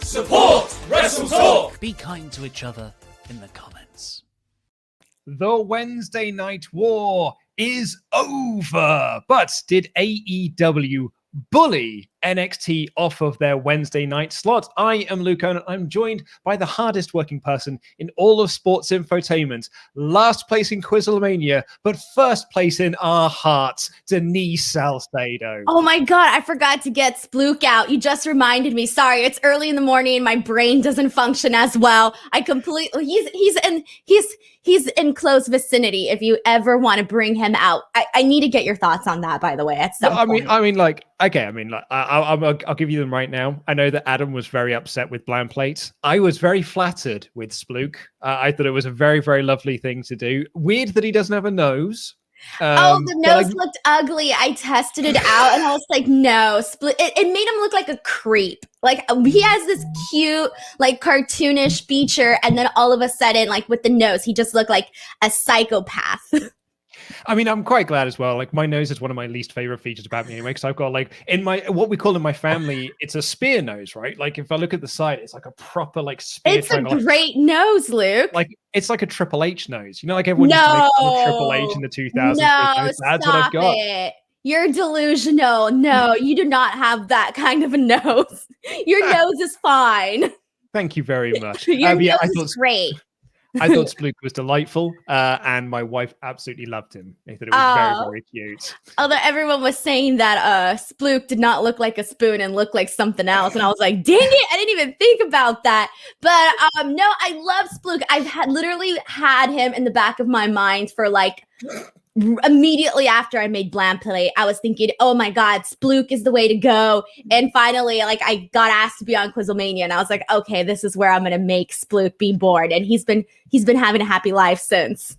Support WrestleTalk! Be kind to each other in the comments. The Wednesday Night War is over, but did AEW bully NXT off of their Wednesday night slot? I am Luke Owen. I'm joined by the hardest working person in all of sports infotainment. Last place in Quizlemania, but first place in our hearts, Denise Salcedo. Oh my God, I forgot to get Spluke out. You just reminded me. Sorry, it's early in the morning. My brain doesn't function as well. I completely, he's in close vicinity. If you ever want to bring him out, I need to get your thoughts on that, by the way, at some point. I'll give you them right now. I know that Adam was very upset with Bland Plate. I was very flattered with Spluke. I thought it was a very, very lovely thing to do. Weird that he doesn't have a nose. The nose looked ugly. I tested it out and I was like, no. It made him look like a creep. Like, he has this cute, like, cartoonish feature, and then all of a sudden, like, with the nose, he just looked like a psychopath. I mean, I'm quite glad as well. Like, my nose is one of my least favorite features about me anyway, because I've got, like, what we call in my family, it's a spear nose, right? Like, if I look at the side, it's like a proper, like, spear. It's a great nose, Luke. Like, it's like a Triple H nose. You know, like everyone used to make Triple H in the 2000s. No, that's what I've got. It. You're delusional. No, you do not have that kind of a nose. Your nose is fine. Thank you very much. Your nose is great. I thought Spluke was delightful, and my wife absolutely loved him. I thought it was very, very cute. Although everyone was saying that Spluke did not look like a spoon and looked like something else, and I was like, dang it, I didn't even think about that. But no, I love Spluke. I've literally had him in the back of my mind for like immediately after I made Bland Plate. I was thinking, oh my God, Spluke is the way to go. And finally, like, I got asked to be on Quizlemania, and I was like, okay, this is where I'm gonna make Spluke be born. And he's been having a happy life since.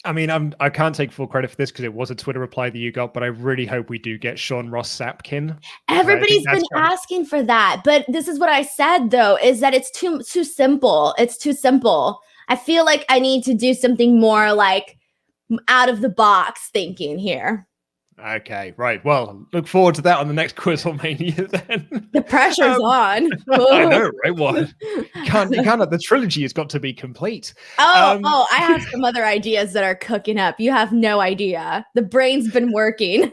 I mean, I can't take full credit for this because it was a Twitter reply that you got, but I really hope we do get Sean Ross Sapkin. Everybody's been asking for that, but this is what I said though, is that it's too simple. It's too simple. I feel like I need to do something more like out of the box thinking here. Okay, right. Well, look forward to that on the next Quizlemania then. The pressure's on. I know, right? What? You can't. The trilogy has got to be complete. I have some other ideas that are cooking up. You have no idea. The brain's been working.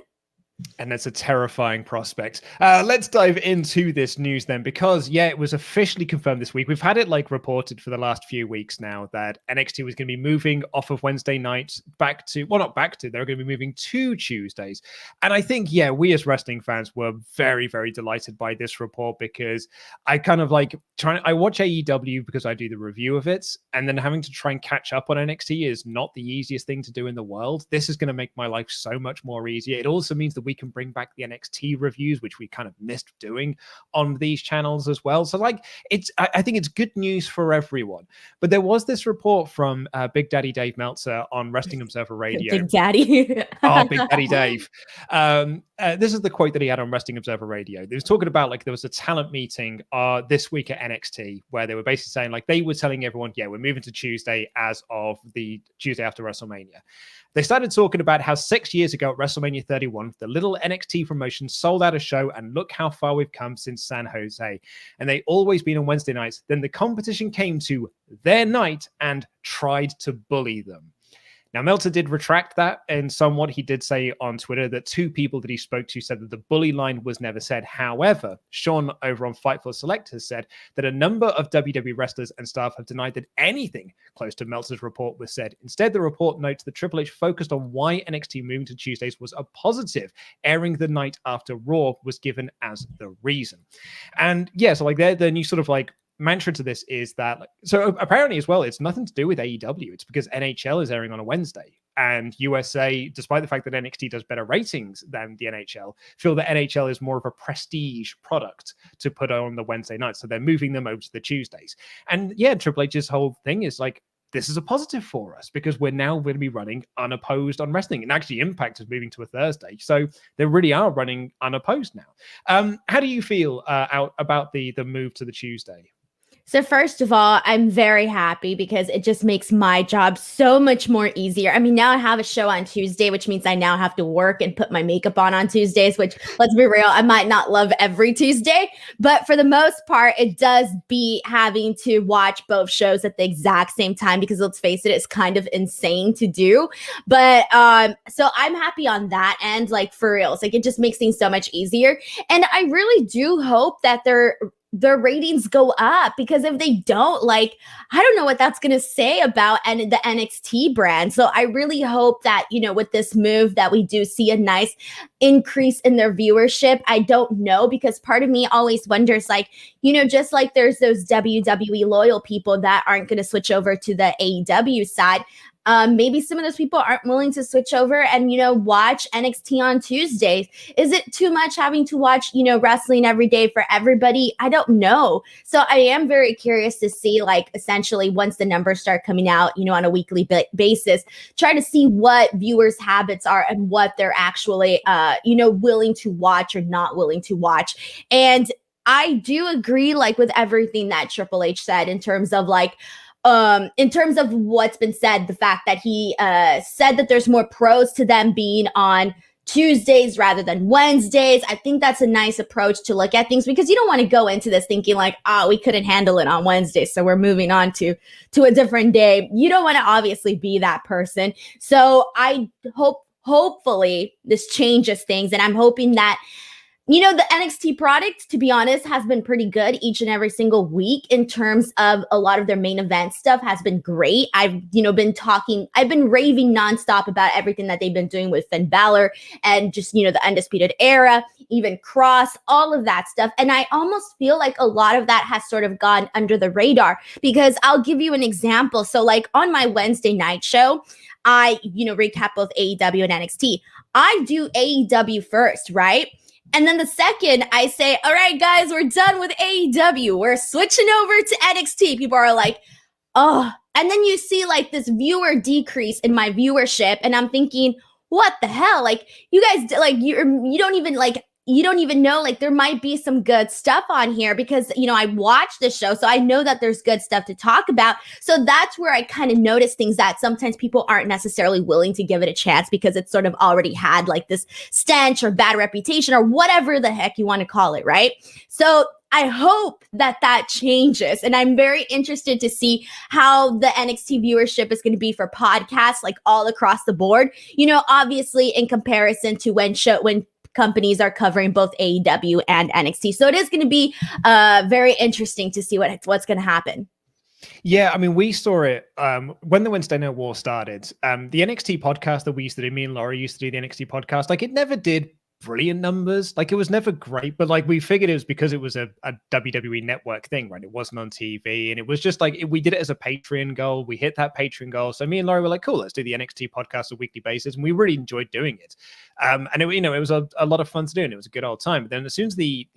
And that's a terrifying prospect. Let's dive into this news then, because it was officially confirmed this week. We've had it like reported for the last few weeks now that NXT was going to be moving off of Wednesday nights they're going to be moving to Tuesdays. And I think, we as wrestling fans were very, very delighted by this report, because I kind of like I watch AEW because I do the review of it, and then having to try and catch up on NXT is not the easiest thing to do in the world. This is going to make my life so much more easier. It also means that we can bring back the NXT reviews, which we kind of missed doing on these channels as well. So I think it's good news for everyone. But there was this report from Big Daddy Dave Meltzer on Wrestling Observer Radio. Big Daddy. Oh, Big Daddy Dave. This is the quote that he had on Wrestling Observer Radio. He was talking about there was a talent meeting this week at NXT where they were basically saying they were telling everyone, we're moving to Tuesday as of the Tuesday after WrestleMania. They started talking about how 6 years ago at WrestleMania 31, the little NXT promotion sold out a show, and look how far we've come since San Jose. And they always been on Wednesday nights. Then the competition came to their night and tried to bully them. Now, Meltzer did retract that, and somewhat he did say on Twitter that two people that he spoke to said that the bully line was never said. However, Sean over on Fightful Select has said that a number of WWE wrestlers and staff have denied that anything close to Meltzer's report was said. Instead, the report notes that Triple H focused on why NXT moving to Tuesdays was a positive. Airing the night after Raw was given as the reason. And so the new sort of mantra to this is that, so apparently as well, it's nothing to do with AEW. It's because NHL is airing on a Wednesday, and USA, despite the fact that NXT does better ratings than the NHL, feel that NHL is more of a prestige product to put on the Wednesday night. So they're moving them over to the Tuesdays. And Triple H's whole thing is this is a positive for us because we're now going to be running unopposed on wrestling. And actually Impact is moving to a Thursday. So they really are running unopposed now. How do you feel about the move to the Tuesday? So first of all, I'm very happy because it just makes my job so much more easier. I mean, now I have a show on Tuesday, which means I now have to work and put my makeup on Tuesdays, which, let's be real, I might not love every Tuesday, but for the most part, it does beat having to watch both shows at the exact same time because let's face it, it's kind of insane to do. But so I'm happy on that end, like for reals. Like it just makes things so much easier. And I really do hope that their ratings go up, because if they don't, like, I don't know what that's going to say about the NXT brand. So I really hope that, you know, with this move that we do see a nice increase in their viewership. I don't know, because part of me always wonders, like, you know, just like there's those WWE loyal people that aren't going to switch over to the AEW side. Maybe some of those people aren't willing to switch over and, you know, watch NXT on Tuesdays. Is it too much having to watch, you know, wrestling every day for everybody? I don't know. So I am very curious to see, like, essentially once the numbers start coming out, you know, on a weekly basis, try to see what viewers' habits are and what they're actually, you know, willing to watch or not willing to watch. And I do agree, like, with everything that Triple H said in terms of, like, in terms of what's been said, the fact that he said that there's more pros to them being on Tuesdays rather than Wednesdays. I think that's a nice approach to look at things, because you don't want to go into this thinking like, we couldn't handle it on Wednesday, so we're moving on to a different day. You don't want to obviously be that person. So I hopefully this changes things, and I'm hoping that, you know, the NXT product, to be honest, has been pretty good each and every single week in terms of a lot of their main event stuff has been great. I've been raving nonstop about everything that they've been doing with Finn Balor and just, you know, the Undisputed Era, even Cross, all of that stuff. And I almost feel like a lot of that has sort of gone under the radar, because I'll give you an example. So like on my Wednesday night show, I, you know, recap both AEW and NXT. I do AEW first, right? And then the second I say, all right, guys, we're done with AEW, we're switching over to NXT, people are like, oh. And then you see like this viewer decrease in my viewership. And I'm thinking, what the hell? Like, you guys, like, you don't even know, like, there might be some good stuff on here, because, you know, I watched the show, so I know that there's good stuff to talk about. So that's where I kind of notice things that sometimes people aren't necessarily willing to give it a chance, because it's sort of already had like this stench or bad reputation or whatever the heck you want to call it, right? So I hope that changes. And I'm very interested to see how the NXT viewership is going to be for podcasts, like all across the board, you know, obviously in comparison to when companies are covering both AEW and NXT. So it is going to be very interesting to see what's going to happen. Yeah, I mean, we saw it when the Wednesday Night War started. The NXT podcast that we used to do, me and Laura used to do the NXT podcast, like, it never did brilliant numbers. Like, it was never great, but like, we figured it was because it was a WWE network thing, right? It wasn't on TV, and it was just like, we did it as a Patreon goal. We hit that Patreon goal. So me and Laura were like, cool, let's do the NXT podcast on a weekly basis. And we really enjoyed doing it. And it, you know, it was a lot of fun to do, and it was a good old time. But then as soon as the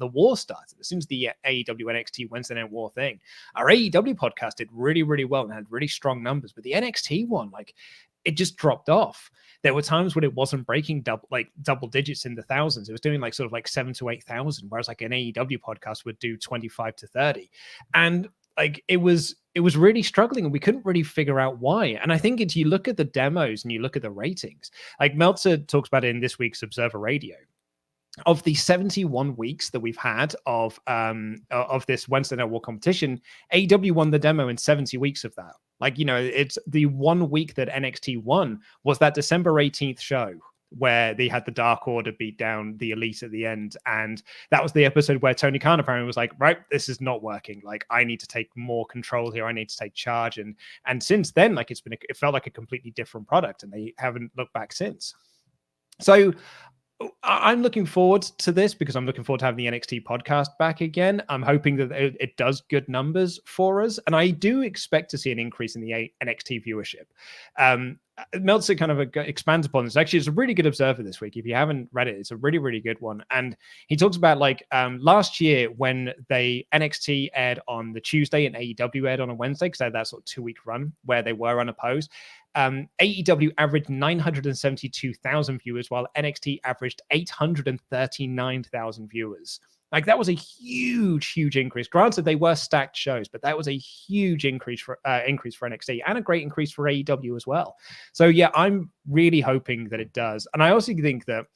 war started, as soon as the AEW NXT Wednesday Night War thing, our AEW podcast did really, really well and had really strong numbers. But the NXT one, like, it just dropped off. There were times when it wasn't breaking double digits in the thousands. It was doing like sort of like 7,000 to 8,000, whereas like an AEW podcast would do 25 to 30. And like, it was really struggling, and we couldn't really figure out why. And I think if you look at the demos and you look at the ratings, like Meltzer talks about it in this week's Observer Radio, of the 71 weeks that we've had of this Wednesday Night War competition, AEW won the demo in 70 weeks of that. Like, you know, it's the 1 week that NXT won was that December 18th show where they had the Dark Order beat down the Elite at the end. And that was the episode where Tony Khan apparently was like, right, this is not working. Like, I need to take more control here. I need to take charge. And since then, like, it felt like a completely different product, and they haven't looked back since. So I'm looking forward to this, because I'm looking forward to having the NXT podcast back again. I'm hoping that it does good numbers for us. And I do expect to see an increase in the NXT viewership. Meltzer kind of expands upon this. Actually, it's a really good Observer this week. If you haven't read it, it's a really, really good one. And he talks about like last year when NXT aired on the Tuesday and AEW aired on a Wednesday, because they had that sort of 2-week run where they were unopposed. AEW averaged 972,000 viewers, while NXT averaged 839,000 viewers. Like, that was a huge increase. Granted, they were stacked shows, but that was a huge increase for NXT, and a great increase for AEW as well. So yeah, I'm really hoping that it does. And I also think that,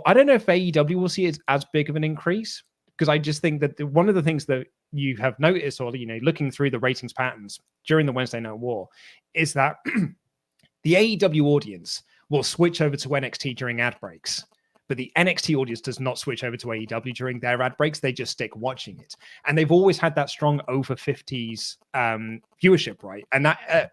I don't know if AEW will see it as big of an increase, because I just think that one of the things that you have noticed, or looking through the ratings patterns during the Wednesday Night War, is that the AEW audience will switch over to NXT during ad breaks. But the NXT audience does not switch over to AEW during their ad breaks. They just stick watching it. And they've always had that strong over 50s viewership, right? And that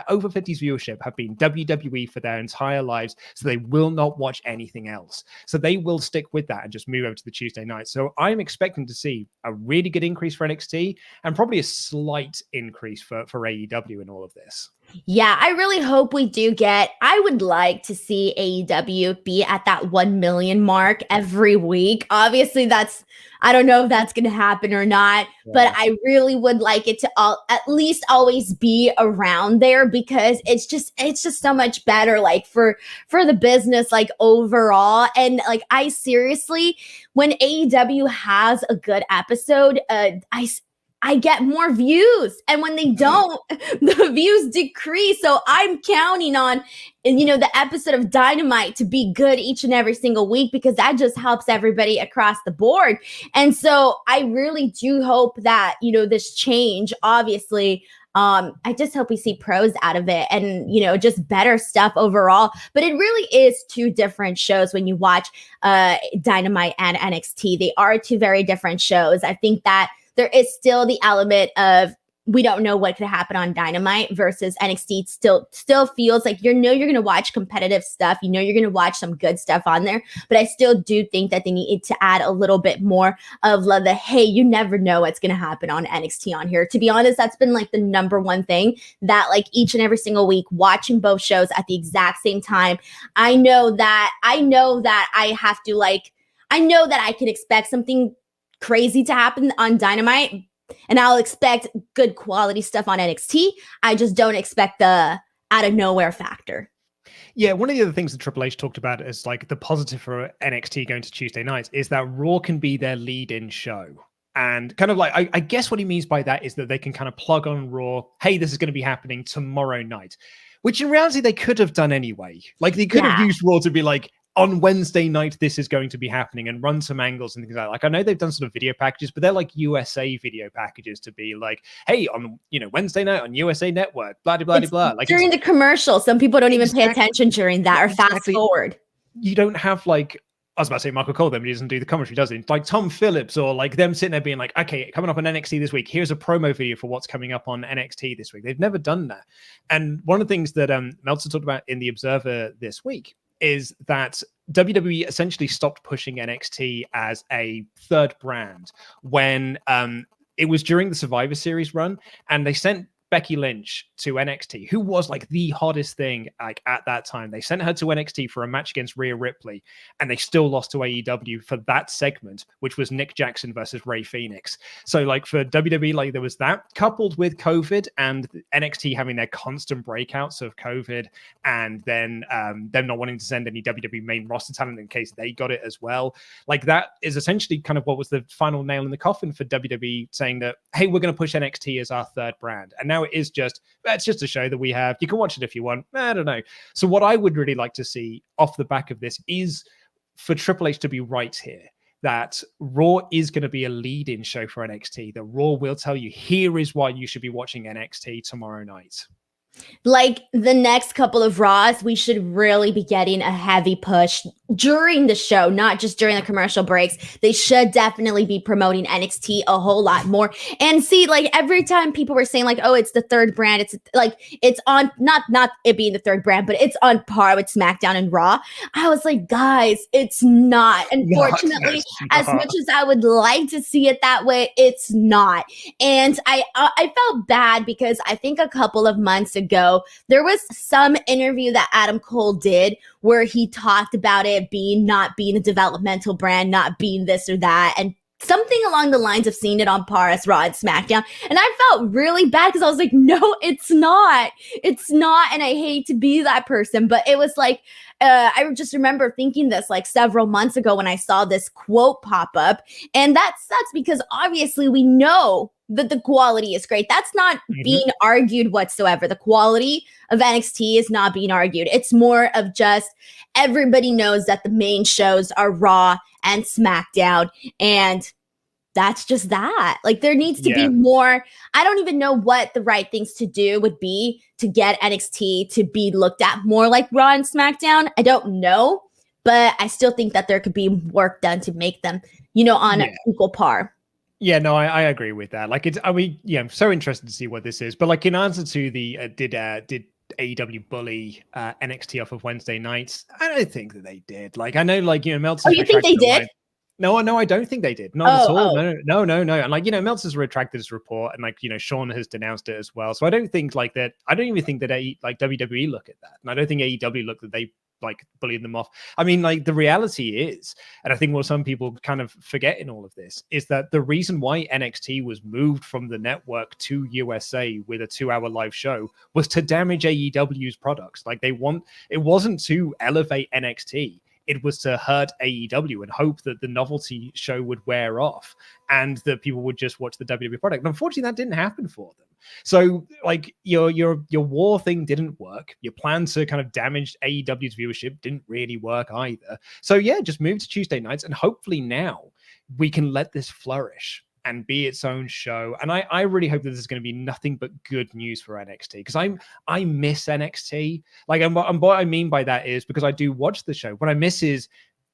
over 50s viewership have been WWE for their entire lives. So they will not watch anything else. So they will stick with that and just move over to the Tuesday night. So I'm expecting to see a really good increase for NXT, and probably a slight increase for AEW in all of this. Yeah, I really hope we do I would like to see AEW be at that 1 million mark every week. Obviously, I don't know if that's going to happen or not, but I really would like it to at least always be around there, because it's just so much better, like for the business, like overall. And like, I seriously, when AEW has a good episode, I get more views, and when they don't, the views decrease. So I'm counting on, the episode of Dynamite to be good each and every single week, because that just helps everybody across the board. And so I really do hope that, this change, obviously, I just hope we see pros out of it, and, just better stuff overall. But it really is two different shows when you watch Dynamite and NXT. They are two very different shows. I think that there is still the element of, we don't know what could happen on Dynamite, versus NXT still feels like you're going to watch competitive stuff. You're going to watch some good stuff on there. But I still do think that they need to add a little bit more of the, hey, you never know what's going to happen on NXT on here. To be honest, that's been like the number one thing that, like, each and every single week, watching both shows at the exact same time, I know that I have to, I know that I can expect something crazy to happen on Dynamite, and I'll expect good quality stuff on NXT. I just don't expect the out of nowhere factor. Yeah, one of the other things that Triple H talked about as like the positive for NXT going to Tuesday nights is that Raw can be their lead-in show. And kind of like, I guess what he means by that is that they can kind of plug on Raw, hey, this is going to be happening tomorrow night, which in reality they could have done anyway. Like, they could have used Raw to be like, on Wednesday night, this is going to be happening, and run some angles and things like that. Like, I know they've done sort of video packages, but they're like USA video packages to be like, hey, on Wednesday night on USA Network, blah blah blah blah. Like, during the commercial, some people don't even pay attention during that, or fast forward. You don't have, like, I was about to say Michael Cole, then, but he doesn't do the commentary, does he? Like Tom Phillips, or like them sitting there being like, okay, coming up on NXT this week, here's a promo video for what's coming up on NXT this week. They've never done that. And one of the things that Meltzer talked about in The Observer this week is that WWE essentially stopped pushing NXT as a third brand when it was during the Survivor Series run, and they sent Becky Lynch to NXT, who was like the hottest thing like at that time. They sent her to NXT for a match against Rhea Ripley, and they still lost to AEW for that segment, which was Nick Jackson versus Rey Fenix. So like for WWE, like there was that coupled with COVID and NXT having their constant breakouts of COVID, and then them not wanting to send any WWE main roster talent in case they got it as well. Like that is essentially kind of what was the final nail in the coffin for WWE, saying that, hey, we're going to push NXT as our third brand. And now it's just a show that we have. You can watch it if you want. I don't know. So what I would really like to see off the back of this is for Triple H to be right here, that Raw is going to be a lead-in show for NXT. The Raw will tell you, here is why you should be watching NXT tomorrow night. Like the next couple of Raws, we should really be getting a heavy push during the show, not just during the commercial breaks. They should definitely be promoting NXT a whole lot more. And see, like every time people were saying like, oh, it's the third brand. It's like, it's on, not it being the third brand, but it's on par with SmackDown and Raw. I was like, guys, it's not. Unfortunately, as much as I would like to see it that way, it's not. And I felt bad because I think a couple of months ago, there was some interview that Adam Cole did where he talked about it not being a developmental brand, not being this or that. And something along the lines of seeing it on par as Raw and SmackDown. And I felt really bad because I was like, no, it's not. It's not. And I hate to be that person. But it was like, I just remember thinking this like several months ago when I saw this quote pop up. And that sucks because obviously we know that the quality is great. That's not being argued whatsoever. The quality of NXT is not being argued. It's more of just everybody knows that the main shows are Raw and SmackDown, and that's just that. Like there needs to be more. I don't even know what the right things to do would be to get NXT to be looked at more like Raw and SmackDown. I don't know, but I still think that there could be work done to make them, on an equal par. Yeah, no, I agree with that. Like I'm so interested to see what this is. But like in answer to the did AEW bully NXT off of Wednesday nights? I don't think that they did. Like I know, like Meltzer's. Oh, you think they did? No, I don't think they did. Not at all. No. And like Meltzer's retracted his report, and like Sean has denounced it as well. So I don't think like that. I don't even think that WWE look at that, and I don't think AEW look that they like bullying them off. I mean, like the reality is, and I think what some people kind of forget in all of this is that the reason why NXT was moved from the network to USA with a 2-hour live show was to damage AEW's products. Like it wasn't to elevate NXT. It was to hurt AEW and hope that the novelty show would wear off and that people would just watch the WWE product. And unfortunately, that didn't happen for them. So, like, your war thing didn't work. Your plan to kind of damage AEW's viewership didn't really work either. So, yeah, just move to Tuesday nights, and hopefully now we can let this flourish and be its own show. And I really hope that this is going to be nothing but good news for NXT, because I miss NXT. Like, and what I mean by that is because I do watch the show. What I miss is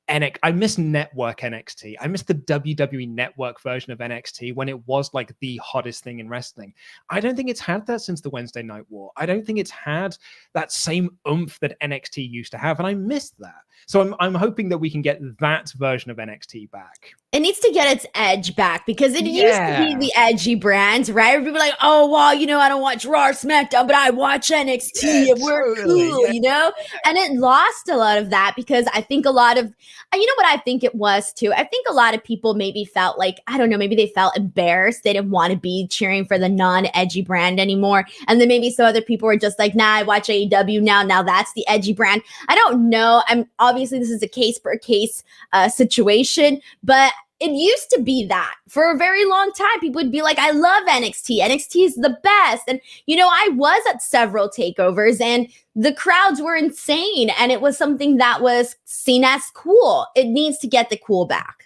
I miss network NXT. I miss the WWE network version of NXT when it was like the hottest thing in wrestling. I don't think it's had that since the Wednesday Night War. I don't think it's had that same oomph that NXT used to have, and I missed that. So I'm hoping that we can get that version of NXT back. It needs to get its edge back because it used to be the edgy brand, right? Everybody like, oh, well, I don't watch Raw or SmackDown, but I watch NXT and we're cool, And it lost a lot of that because I think a lot of, what I think it was too? I think a lot of people maybe felt like, I don't know, maybe they felt embarrassed. They didn't want to be cheering for the non-edgy brand anymore. And then maybe some other people were just like, nah, I watch AEW now. Now that's the edgy brand. I don't know. Obviously this is a case per case situation, but it used to be that for a very long time. People would be like, I love NXT. NXT is the best. And, I was at several takeovers and the crowds were insane. And it was something that was seen as cool. It needs to get the cool back.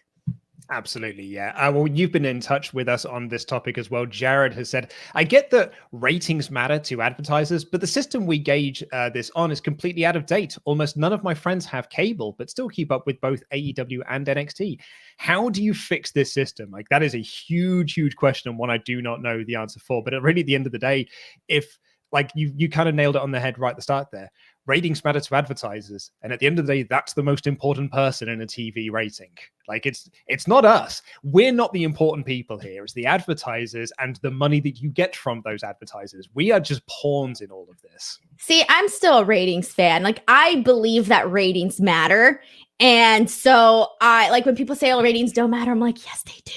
Absolutely, yeah. Well, you've been in touch with us on this topic as well. Jared has said, I get that ratings matter to advertisers, but the system we gauge this on is completely out of date. Almost none of my friends have cable, but still keep up with both AEW and NXT. How do you fix this system? Like, that is a huge, huge question, and one I do not know the answer for. But really, at the end of the day, if like you kind of nailed it on the head right at the start there. Ratings matter to advertisers, and at the end of the day, that's the most important person in a TV rating. Like it's not us. We're not the important people here. It's the advertisers and the money that you get from those advertisers. We are just pawns in all of this. See, I'm still a ratings fan. Like I believe that ratings matter, and so I like when people say, "Oh, ratings don't matter." I'm like, yes, they do.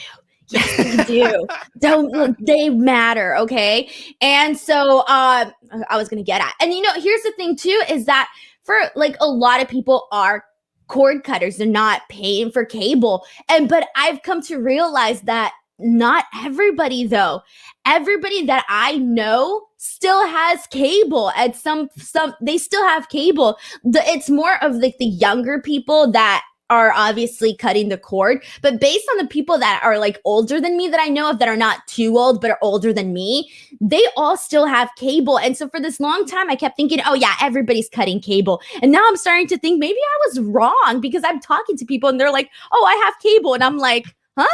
Yes, they do. They matter, okay? And so I was going to get at. And, here's the thing, too, is that for, like, a lot of people are cord cutters. They're not paying for cable. But I've come to realize that not everybody, though. Everybody that I know still has cable. At some they still have cable. It's more of, like, the younger people that are obviously cutting the cord, but based on the people that are like older than me that I know of that are not too old but are older than me, they all still have cable. And so for this long time I kept thinking, oh yeah, everybody's cutting cable, and now I'm starting to think maybe I was wrong because I'm talking to people and they're like, oh, I have cable, and I'm like, huh?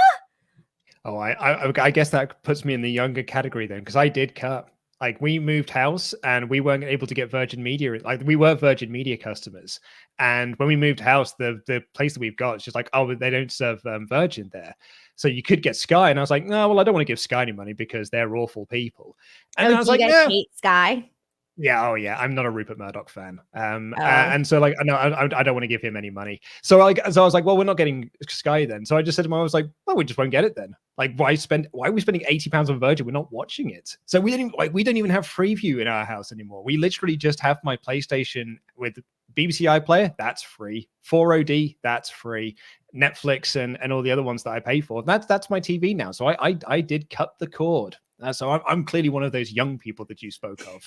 Oh, I guess that puts me in the younger category then, because I did cut. Like we moved house and we weren't able to get Virgin Media. Like we were Virgin Media customers. And when we moved house, the place that we've got is just like, oh, they don't serve Virgin there. So you could get Sky. And I was like, no, well, I don't want to give Sky any money because they're awful people. And I was like, you guys hate Sky? Yeah, oh yeah, I'm not a Rupert Murdoch fan. Oh. And so like, no, I don't want to give him any money. So I was like, well, we're not getting Sky then. So I just said to him, I was like, well, we just won't get it then. Like, why are we spending £80 on Virgin? We're not watching it. So we don't even have Freeview in our house anymore. We literally just have my PlayStation with BBC iPlayer. That's free. 4OD. That's free. Netflix and all the other ones that I pay for. That's my TV now. So I did cut the cord. So I'm clearly one of those young people that you spoke of.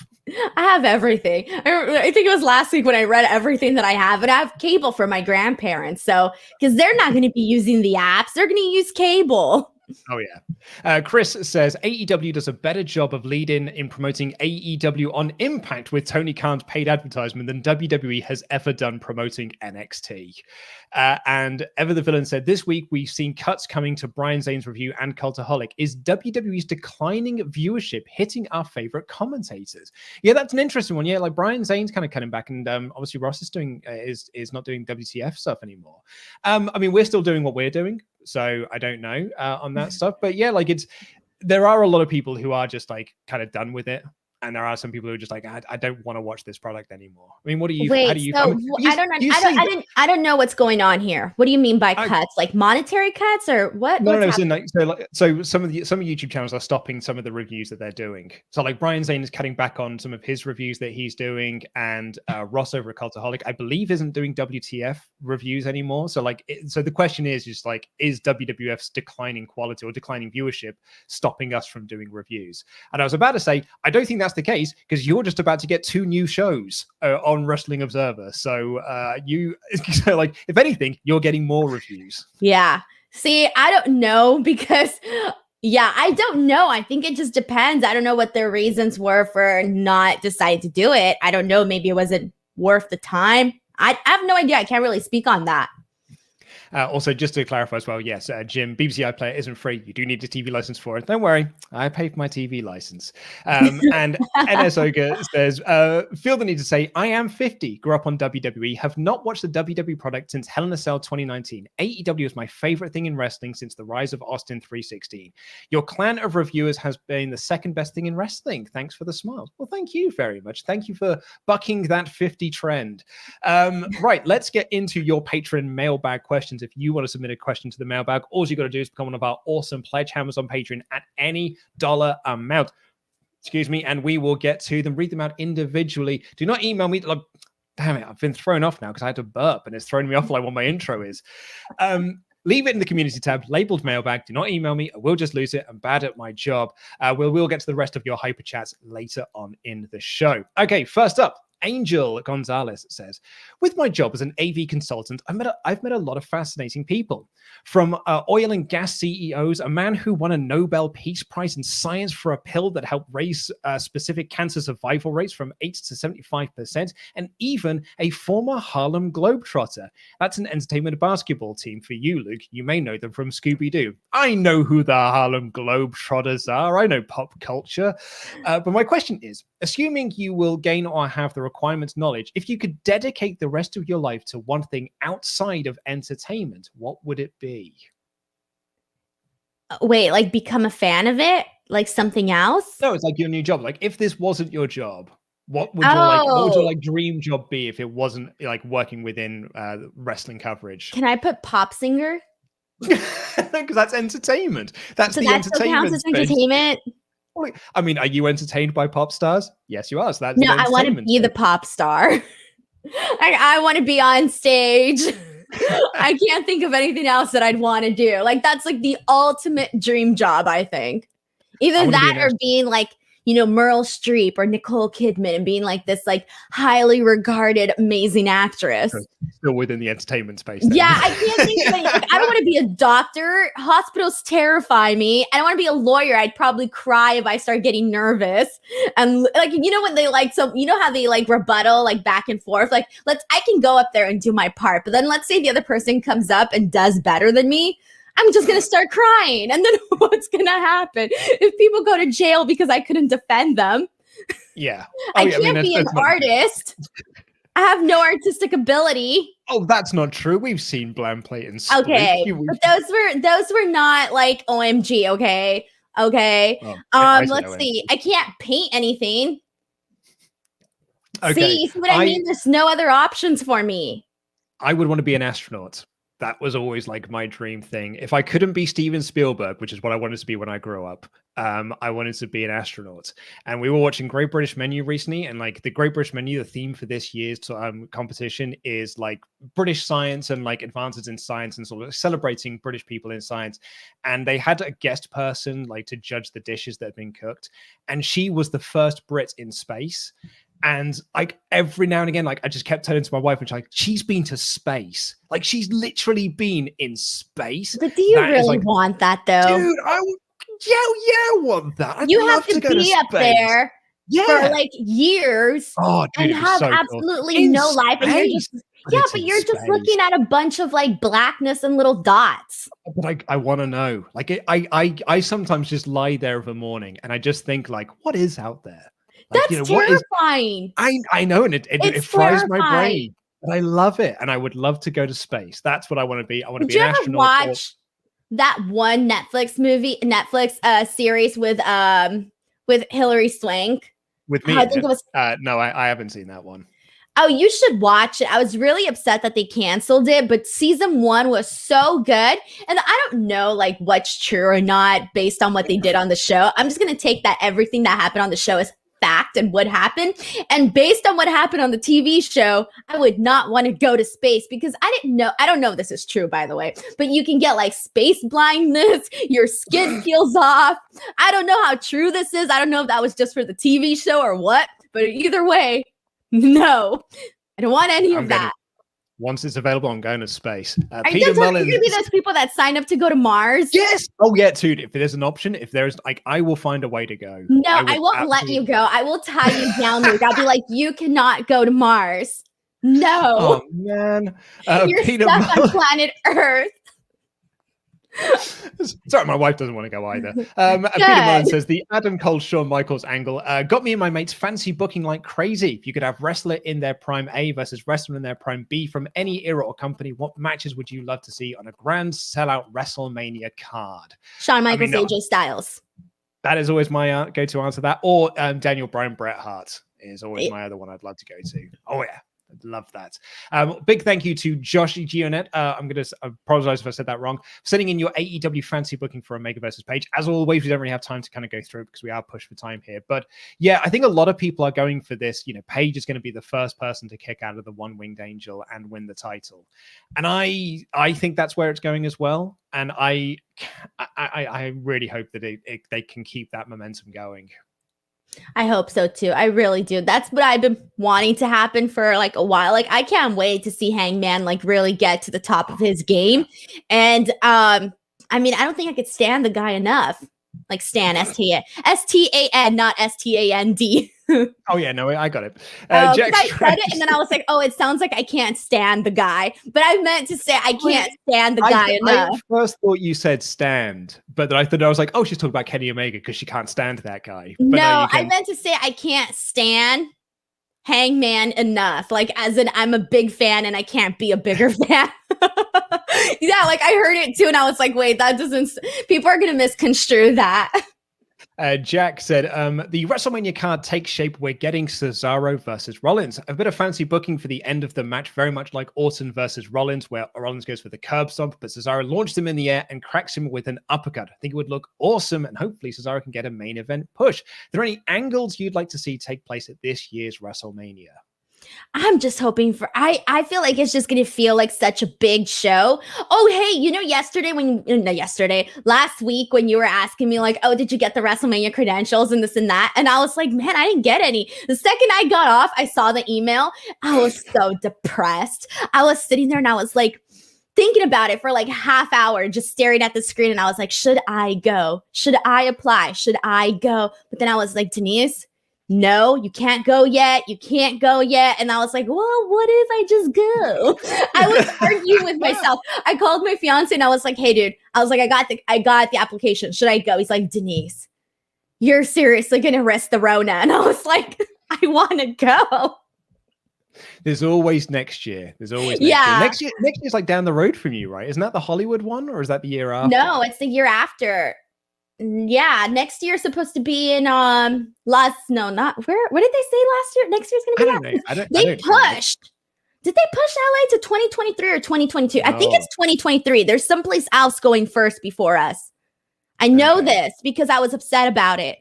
I have everything. I think it was last week when I read everything that I have, and I have cable for my grandparents. So, because they're not going to be using the apps, they're going to use cable. Oh yeah. Chris says AEW does a better job of lead-in in promoting AEW on Impact with Tony Khan's paid advertisement than WWE has ever done promoting NXT. And Ever the Villain said, this week we've seen cuts coming to Brian Zane's review and Cultaholic. Is WWE's declining viewership hitting our favorite commentators? Yeah, that's an interesting one. Yeah, like Brian Zane's kind of cutting back, and obviously Ross is doing is not doing WTF stuff anymore. I mean, we're still doing what we're doing. So I don't know on that stuff, but yeah, like there are a lot of people who are just like kind of done with it. And there are some people who are just like, I don't want to watch this product anymore. I mean, what do you? Wait, how do you? so I don't know what's going on here. What do you mean by cuts? Like monetary cuts or what? No. So some of YouTube channels are stopping some of the reviews that they're doing. So like Brian Zane is cutting back on some of his reviews that he's doing, and Ross over at Cultaholic, I believe, isn't doing WTF reviews anymore. So like, so the question is just like, is WWF's declining quality or declining viewership stopping us from doing reviews? And I was about to say, I don't think that's the case, because you're just about to get 2 new shows on Wrestling Observer. So so like, if anything, you're getting more reviews. Yeah. See, I don't know, because I don't know. I think it just depends. I don't know what their reasons were for not deciding to do it. I don't know. Maybe it wasn't worth the time. I have no idea. I can't really speak on that. Also, just to clarify as well, yes, Jim, BBC iPlayer isn't free. You do need a TV license for it. Don't worry, I pay for my TV license. And NS Ogre says, feel the need to say, I am 50, grew up on WWE, have not watched the WWE product since Hell in a Cell 2019. AEW is my favorite thing in wrestling since the rise of Austin 316. Your clan of reviewers has been the second best thing in wrestling. Thanks for the smiles. Well, thank you very much. Thank you for bucking that 50 trend. Right, let's get into your patron mailbag questions. If you want to submit a question to the mailbag, all you got to do is become one of our awesome pledge hammers on Patreon at any dollar amount. Excuse me, and we will get to them, read them out individually. Do not email me. Like, damn it, I've been thrown off now because I had to burp and it's thrown me off like what my intro is. Leave it in the community tab, labeled mailbag. Do not email me. I will just lose it. I'm bad at my job. We'll get to the rest of your hyper chats later on in the show. Okay, first up, Angel Gonzalez says, with my job as an AV consultant, I've met a lot of fascinating people. From oil and gas CEOs, a man who won a Nobel Peace Prize in science for a pill that helped raise specific cancer survival rates from 8 to 75%, and even a former Harlem Globetrotter. That's an entertainment basketball team for you, Luke. You may know them from Scooby-Doo. I know who the Harlem Globetrotters are. I know pop culture. But my question is, assuming you will gain or have the requirements knowledge, if you could dedicate the rest of your life to one thing outside of entertainment, what would it be? Wait, like become a fan of it? Like something else? No, it's like your new job. Like if this wasn't your job, what would your dream job be if it wasn't like working within wrestling coverage? Can I put pop singer? Because that's entertainment. That's the entertainment. Entertainment. I mean, are you entertained by pop stars? Yes, you are. So that's no, I want to be the pop star. I want to be on stage. I can't think of anything else that I'd want to do. Like that's like the ultimate dream job, I think. Either that or being like, you know, Meryl Streep or Nicole Kidman and being like this like highly regarded, amazing actress. Still within the entertainment space. Then. Yeah, I can't think of anything. I don't want to be a doctor. Hospitals terrify me. I don't want to be a lawyer. I'd probably cry if I start getting nervous. And like, you know, when they like, so you know how they like rebuttal like back and forth, like I can go up there and do my part. But then let's say the other person comes up and does better than me. I'm just going to start crying. And then what's going to happen if people go to jail because I couldn't defend them? Yeah. I can't be an artist. I have no artistic ability. Oh, that's not true. We've seen Blam Plate and Split. Okay. But those were not like OMG, okay? Okay. Oh, let's see. I can't paint anything. Okay, See, you see what I mean? There's no other options for me. I would want to be an astronaut. That was always like my dream thing. If I couldn't be Steven Spielberg, which is what I wanted to be when I grew up, I wanted to be an astronaut. And we were watching Great British Menu recently, and like the Great British Menu, the theme for this year's competition is like British science and like advances in science and sort of celebrating British people in science. And they had a guest person like to judge the dishes that had been cooked, and she was the first Brit in space. And like every now and again, like I just kept telling to my wife, and she's like, she's been to space. Like she's literally been in space. But do you really want that though? Dude, I want that. You have to be up there for like years and have absolutely no life. And you're just, but you're just looking at a bunch of like blackness and little dots. But I want to know. Like I sometimes just lie there of a morning and I just think like, what is out there? Like, that's terrifying. I know, and it fries my brain, but I love it, and I would love to go to space. That's what I want to be. I want to be an astronaut. Did you ever watch that one Netflix series with Hilary Swank? With me? I think it was. No, I haven't seen that one. Oh, you should watch it. I was really upset that they canceled it, but season 1 was so good. And I don't know like what's true or not based on what they did on the show. I'm just gonna take that everything that happened on the show is fact and what happened, and based on what happened on the TV show, I would not want to go to space because I don't know if this is true, by the way, but you can get like space blindness, your skin peels off. I don't know how true this is. I don't know if that was just for the TV show or what, but either way, no, I don't want any of that. Once it's available, I'm going to space. Are you going to be those people that sign up to go to Mars? Yes. Oh yeah, dude. If there's an option, if there's like, I will find a way to go. No, I won't let you go. I will tie you down, Luke. I'll be like, you cannot go to Mars. No. Oh man, you're stuck on planet Earth. Sorry, my wife doesn't want to go either. Peter Mullen says the Adam Cole Shawn Michaels angle got me and my mates fancy booking like crazy. If you could have wrestler in their prime A versus wrestler in their prime B from any era or company, what matches would you love to see on a grand sellout WrestleMania card? Shawn Michaels, AJ Styles. That is always my go-to answer. That or Daniel Bryan, Bret Hart is always my other one I'd love to go to. Oh yeah. Love that. Big thank you to Josh Gionet. I'm going to apologize if I said that wrong. Sending in your AEW fancy booking for Omega versus Page. As always, we don't really have time to kind of go through it because we are pushed for time here. But yeah, I think a lot of people are going for this. You know, Page is going to be the first person to kick out of the one-winged angel and win the title. And I think that's where it's going as well. And I really hope that they can keep that momentum going. I hope so too. I really do. That's what I've been wanting to happen for like a while. Like I can't wait to see Hangman like really get to the top of his game. And I mean, I don't think I could stand the guy enough. Like Stan, S-T-A-N, not S-T-A-N-D. Oh yeah, no, I got it. I said it and then I was like, oh, it sounds like I can't stand the guy. But I meant to say I can't stand the guy enough. I first thought you said stand, but then I was like, oh, she's talking about Kenny Omega because she can't stand that guy. But no, I meant to say I can't stand Hangman enough. Like as in I'm a big fan and I can't be a bigger fan. Yeah, like I heard it too and I was like, wait, that doesn't, people are going to misconstrue that. Jack said, the WrestleMania card takes shape. We're getting Cesaro versus Rollins. A bit of fancy booking for the end of the match, very much like Orton versus Rollins, where Rollins goes for the curb stomp, but Cesaro launched him in the air and cracks him with an uppercut. I think it would look awesome, and hopefully Cesaro can get a main event push. Are there any angles you'd like to see take place at this year's WrestleMania? I'm just hoping for, I feel like it's just going to feel like such a big show. Oh, hey, you know, last week when you were asking me like, oh, did you get the WrestleMania credentials and this and that? And I was like, man, I didn't get any. The second I got off, I saw the email. I was so depressed. I was sitting there and I was like, thinking about it for like half hour, just staring at the screen. And I was like, should I go? Should I apply? Should I go? But then I was like, Denise, no, you can't go yet. You can't go yet. And I was like, well, what if I just go? I was arguing with myself. I called my fiance and I was like, hey, dude, I was like, I got the application. Should I go? He's like, Denise, you're seriously going to risk the Rona. And I was like, I want to go. There's always next year. Next year. Next year is like down the road from you, right? Isn't that the Hollywood one or is that the year after? No, it's the year after. Yeah, next year's supposed to be in where did they say last year? Next year's gonna be They pushed. Did they push LA to 2023 or 2022? No. I think it's 2023. There's someplace else going first before us. I know this because I was upset about it.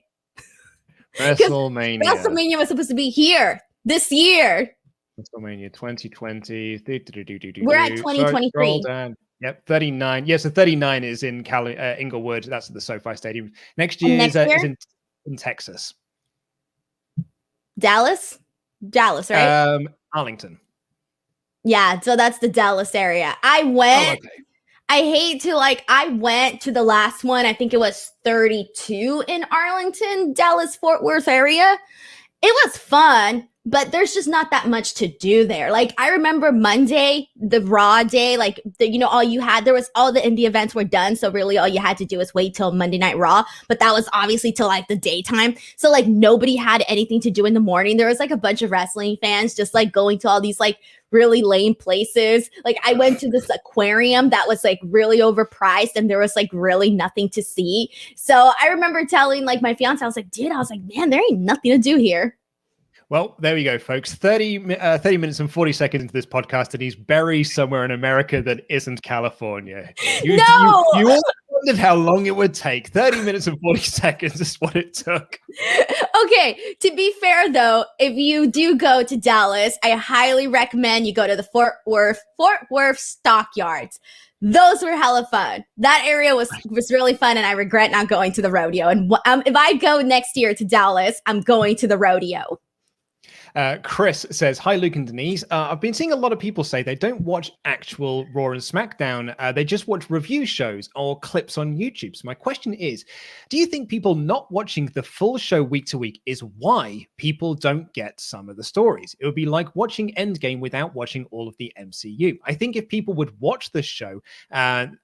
WrestleMania was supposed to be here this year. WrestleMania 2020. We're at 2023. Yep, 39. Yeah, so 39 is in Inglewood. That's at the SoFi Stadium. Next year is in Texas. Dallas, right? Arlington. Yeah, so that's the Dallas area. I went. Oh, okay. I went to the last one. I think it was 32 in Arlington, Dallas, Fort Worth area. It was fun, but there's just not that much to do there. Like, I remember Monday, the Raw day, like, all you had, there was all the indie events were done. So really all you had to do was wait till Monday Night Raw. But that was obviously till like the daytime. So like nobody had anything to do in the morning. There was like a bunch of wrestling fans just like going to all these like really lame places. Like I went to this aquarium that was like really overpriced and there was like really nothing to see. So I remember telling like my fiance, I was like, man, there ain't nothing to do here. Well, there we go, folks. 30 minutes and 40 seconds into this podcast, and he's buried somewhere in America that isn't California. You all wondered how long it would take. 30 minutes and 40 seconds is what it took. Okay, to be fair, though, if you do go to Dallas, I highly recommend you go to the Fort Worth Stockyards. Those were hella fun. That area was really fun, and I regret not going to the rodeo. And if I go next year to Dallas, I'm going to the rodeo. Chris says, hi, Luke and Denise. I've been seeing a lot of people say they don't watch actual Raw and SmackDown. They just watch review shows or clips on YouTube. So my question is, do you think people not watching the full show week to week is why people don't get some of the stories? It would be like watching Endgame without watching all of the MCU. I think if people would watch this show and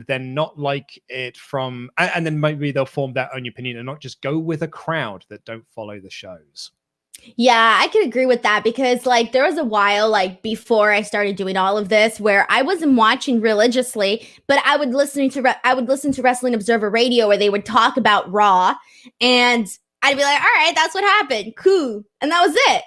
then not like it and then maybe they'll form their own opinion and not just go with a crowd that don't follow the shows. Yeah, I could agree with that because like there was a while like before I started doing all of this where I wasn't watching religiously, but I would listen to Wrestling Observer Radio where they would talk about Raw and I'd be like, all right, that's what happened. Cool. And that was it.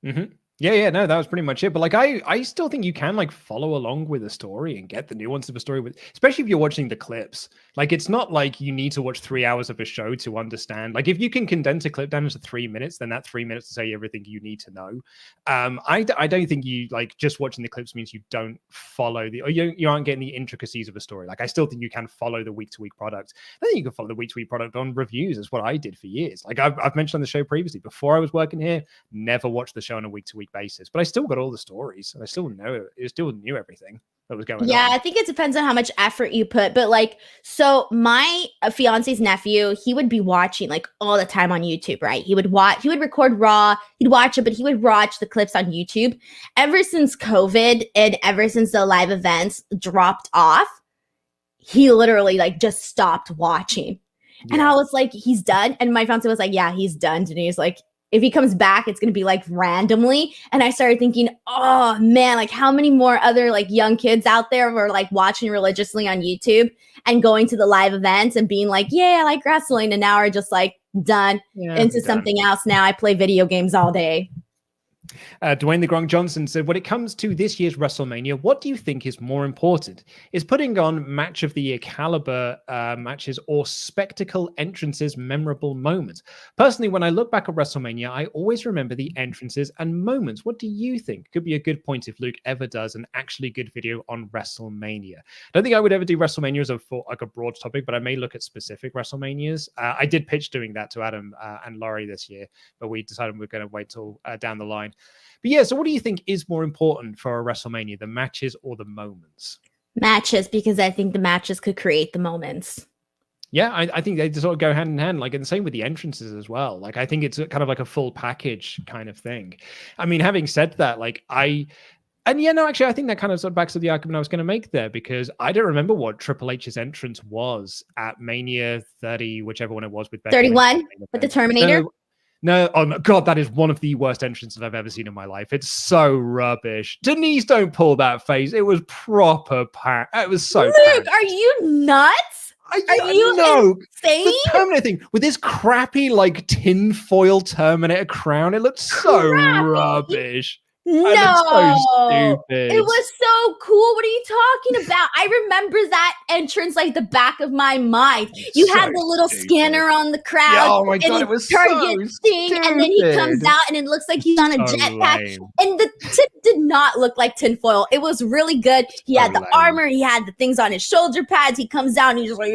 Mm-hmm. Yeah, no, that was pretty much it. But like, I still think you can like follow along with a story and get the nuance of a story especially if you're watching the clips. Like, it's not like you need to watch 3 hours of a show to understand. Like, if you can condense a clip down into 3 minutes, then that 3 minutes to say everything you need to know. I don't think you like just watching the clips means you don't follow or you aren't getting the intricacies of a story. Like, I still think you can follow the week to week product. I think you can follow the week to week product on reviews. Is what I did for years. Like I've mentioned on the show previously, before I was working here, never watched the show on a week to week basis, but I still got all the stories and I still knew everything that was going on. Yeah, I think it depends on how much effort you put, but like, so my fiance's nephew, he would be watching like all the time on YouTube, right? He would record Raw, he'd watch it, but he would watch the clips on YouTube. Ever since COVID and ever since the live events dropped off, he literally like just stopped watching. Yeah. And I was like, he's done. And my fiance was like, yeah, he's done. And he's like, if he comes back, it's going to be like randomly. And I started thinking, oh man, like how many more other like young kids out there were like watching religiously on YouTube and going to the live events and being like, yeah, I like wrestling. And now are just like done into something else. Now I play video games all day. Dwayne the Gronk Johnson said, when it comes to this year's WrestleMania, what do you think is more important? Is putting on match of the year caliber matches or spectacle entrances, memorable moments? Personally, when I look back at WrestleMania, I always remember the entrances and moments. What do you think? Could be a good point if Luke ever does an actually good video on WrestleMania. I don't think I would ever do WrestleMania as a broad topic, but I may look at specific WrestleManias. I did pitch doing that to Adam and Laurie this year, but we decided we're going to wait till down the line. But yeah, so what do you think is more important for a WrestleMania, the matches or the moments? Matches, because I think the matches could create the moments. Yeah, I think they sort of go hand in hand, like, and the same with the entrances as well. Like, I think it's kind of like a full package kind of thing. I mean, having said that, like, actually, I think that kind of sort of backs to the argument I was going to make there, because I don't remember what Triple H's entrance was at Mania 30, whichever one it was with Becky 31 with the Terminator. No, oh my God, that is one of the worst entrances I've ever seen in my life. It's so rubbish. Denise, don't pull that face. It was proper It was so Luke, are you nuts? Are you insane? The Terminator thing with this crappy like tinfoil Terminator crown. It looked so rubbish. No, it was so cool. What are you talking about? I remember that entrance like the back of my mind. You had the little scanner on the crowd. Yeah, oh my god, it was target so thing, stupid. and then he comes out, and it looks like he's on a jetpack. And the tip did not look like tinfoil. It was really good. He had the armor. He had the things on his shoulder pads. He comes down, and he's just like,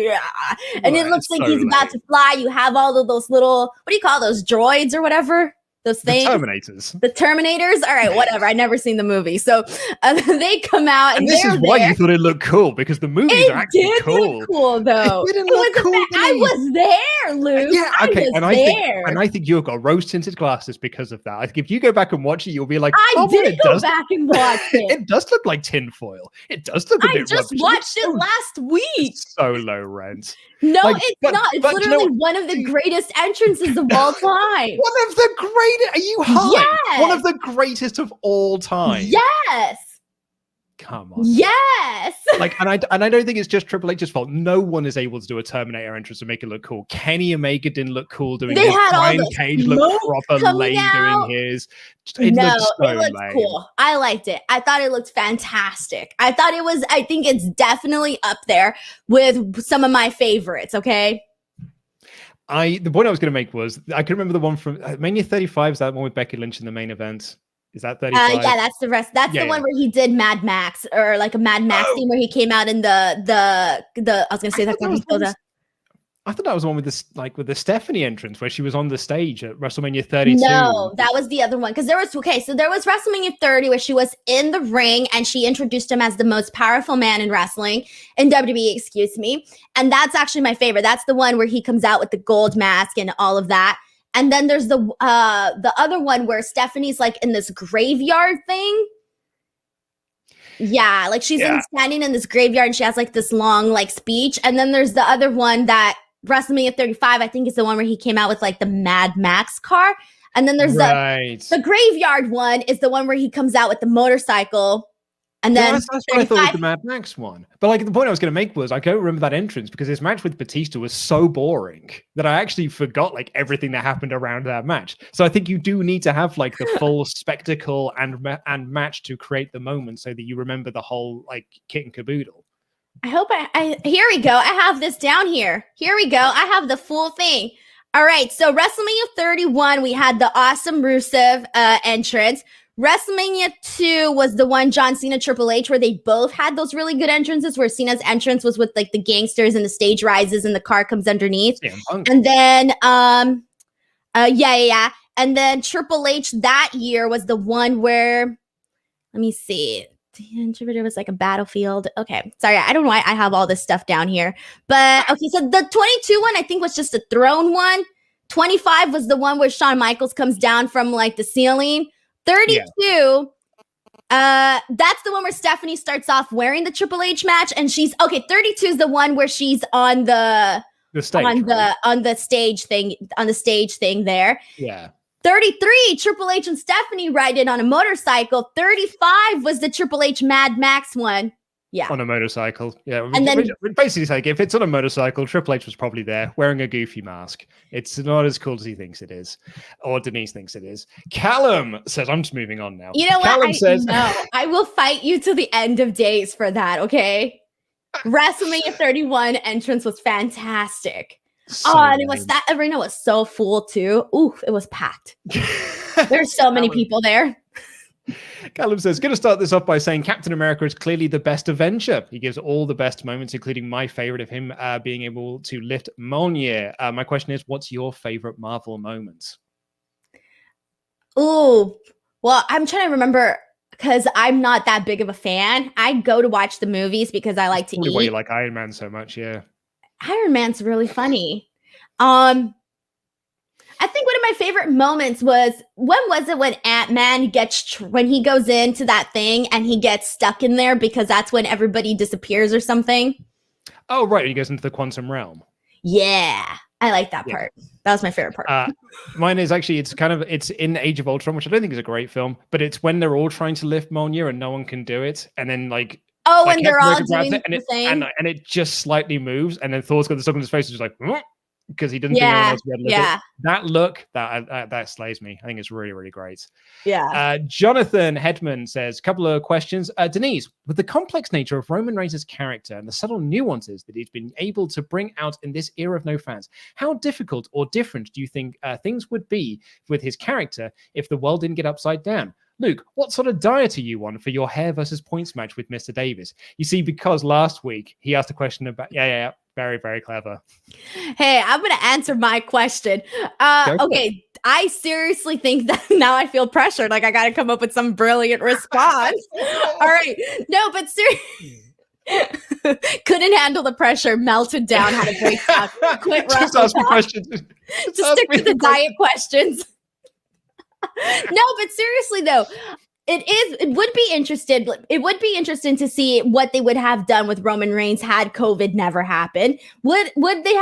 and it looks like he's about to fly. You have all of those little, what do you call those, droids or whatever? Those things. The Terminators. All right, whatever. I never seen the movie, so they come out, and this is why you thought it looked cool, because the movies are actually cool. Look cool though. It didn't look cool. I was there, Luke. Yeah, okay. I think you've got rose tinted glasses because of that. I think if you go back and watch it, you'll be like, I did go back and watch it. It does look like tinfoil. It does look a bit. I just watched it last week. So low rent. No, it's not. It's literally one of the greatest entrances of all time. One of the greatest. Are you high? Yes. One of the greatest of all time. Yes. Come on. Yes. And I don't think it's just Triple H's fault. No one is able to do a Terminator entrance and make it look cool. Kenny Omega didn't look cool doing his. Brian Cage looked proper lame doing his. It looked cool. I liked it. I thought it looked fantastic. I think it's definitely up there with some of my favorites. Okay. The point I was going to make was I can remember the one from Mania 35. Is that one with Becky Lynch in the main event? Is that 35? Yeah, that's the rest. That's the one where he did Mad Max, or like a Mad Max theme where he came out in the. I was gonna say I thought that was the one with this, like with the Stephanie entrance where she was on the stage at WrestleMania 32. No, that was the other one, because there was WrestleMania 30 where she was in the ring and she introduced him as the most powerful man in wrestling in WWE, excuse me, and that's actually my favorite. That's the one where he comes out with the gold mask and all of that. And then there's the other one where Stephanie's like in this graveyard thing. Yeah, like she's standing in this graveyard and she has like this long like speech. And then there's the other one that WrestleMania 35, I think is the one where he came out with like the Mad Max car. And then there's the graveyard one is the one where he comes out with the motorcycle. And then that's what I thought was the Mad Max one. But like the point I was going to make was I don't remember that entrance because his match with Batista was so boring that I actually forgot like everything that happened around that match. So I think you do need to have like the full spectacle and match to create the moment so that you remember the whole like kit and caboodle. I hope here we go. I have this down here. Here we go. I have the full thing. All right. So WrestleMania 31, we had the awesome Rusev entrance. WrestleMania 2 was the one John Cena Triple H where they both had those really good entrances where Cena's entrance was with like the gangsters and the stage rises and the car comes underneath. And then and then Triple H that year was the one where, let me see, it was like a battlefield. Okay, sorry, I don't know why I have all this stuff down here, but okay, so the 22 one I think was just a throne one. 25 was the one where Shawn Michaels comes down from like the ceiling. 32, that's the one where Stephanie starts off wearing the Triple H match, and 32 is the one where she's on the stage, on the stage thing there. Yeah. 33, Triple H and Stephanie ride in on a motorcycle. 35 was the Triple H Mad Max one. Yeah. On a motorcycle. Yeah. And then basically like if it's on a motorcycle, Triple H was probably there wearing a goofy mask. It's not as cool as he thinks it is. Or Denise thinks it is. Callum says, I'm just moving on now. You know Callum says, no, I will fight you to the end of days for that, okay? WrestleMania 31 entrance was fantastic. And it was that arena was so full too. Ooh, it was packed. There's so many people there. Callum says, going to start this off by saying Captain America is clearly the best Avenger. He gives all the best moments, including my favorite of him being able to lift Mjolnir. My question is, what's your favorite Marvel moment? Ooh, well, I'm trying to remember because I'm not that big of a fan. I go to watch the movies because I like to eat. Why you like Iron Man so much, yeah. Iron Man's really funny. I think one of my favorite moments was when Ant-Man when he goes into that thing and he gets stuck in there because that's when everybody disappears or something. Oh, right. He goes into the quantum realm. Yeah. I like that part. That was my favorite part. Mine is actually, it's in Age of Ultron, which I don't think is a great film, but it's when they're all trying to lift Mjolnir and no one can do it. And then like Oh, like, and they're all Captain America doing grabs the same. and it just slightly moves, and then Thor's got this look on his face, just like because he didn't think anyone Yeah, else would look yeah, at that look. That slays me. I think it's really, really great. yeah. Jonathan Hedman says, a couple of questions. Denise, with the complex nature of Roman Reigns' character and the subtle nuances that he's been able to bring out in this era of no fans, how difficult or different do you think things would be with his character if the world didn't get upside down? Luke, what sort of diet are you on for your hair versus points match with Mr. Davis? You see, because last week he asked a question about, very, very clever. Hey, I'm going to answer my question. Okay, I seriously think that now I feel pressured. Like I got to come up with some brilliant response. All right. No, but seriously. Couldn't handle the pressure, melted down, had a breakdown. Quit Just ask me questions. Just stick to the diet questions. No, but seriously though, it would be interesting to see what they would have done with Roman Reigns had COVID never happened. Would they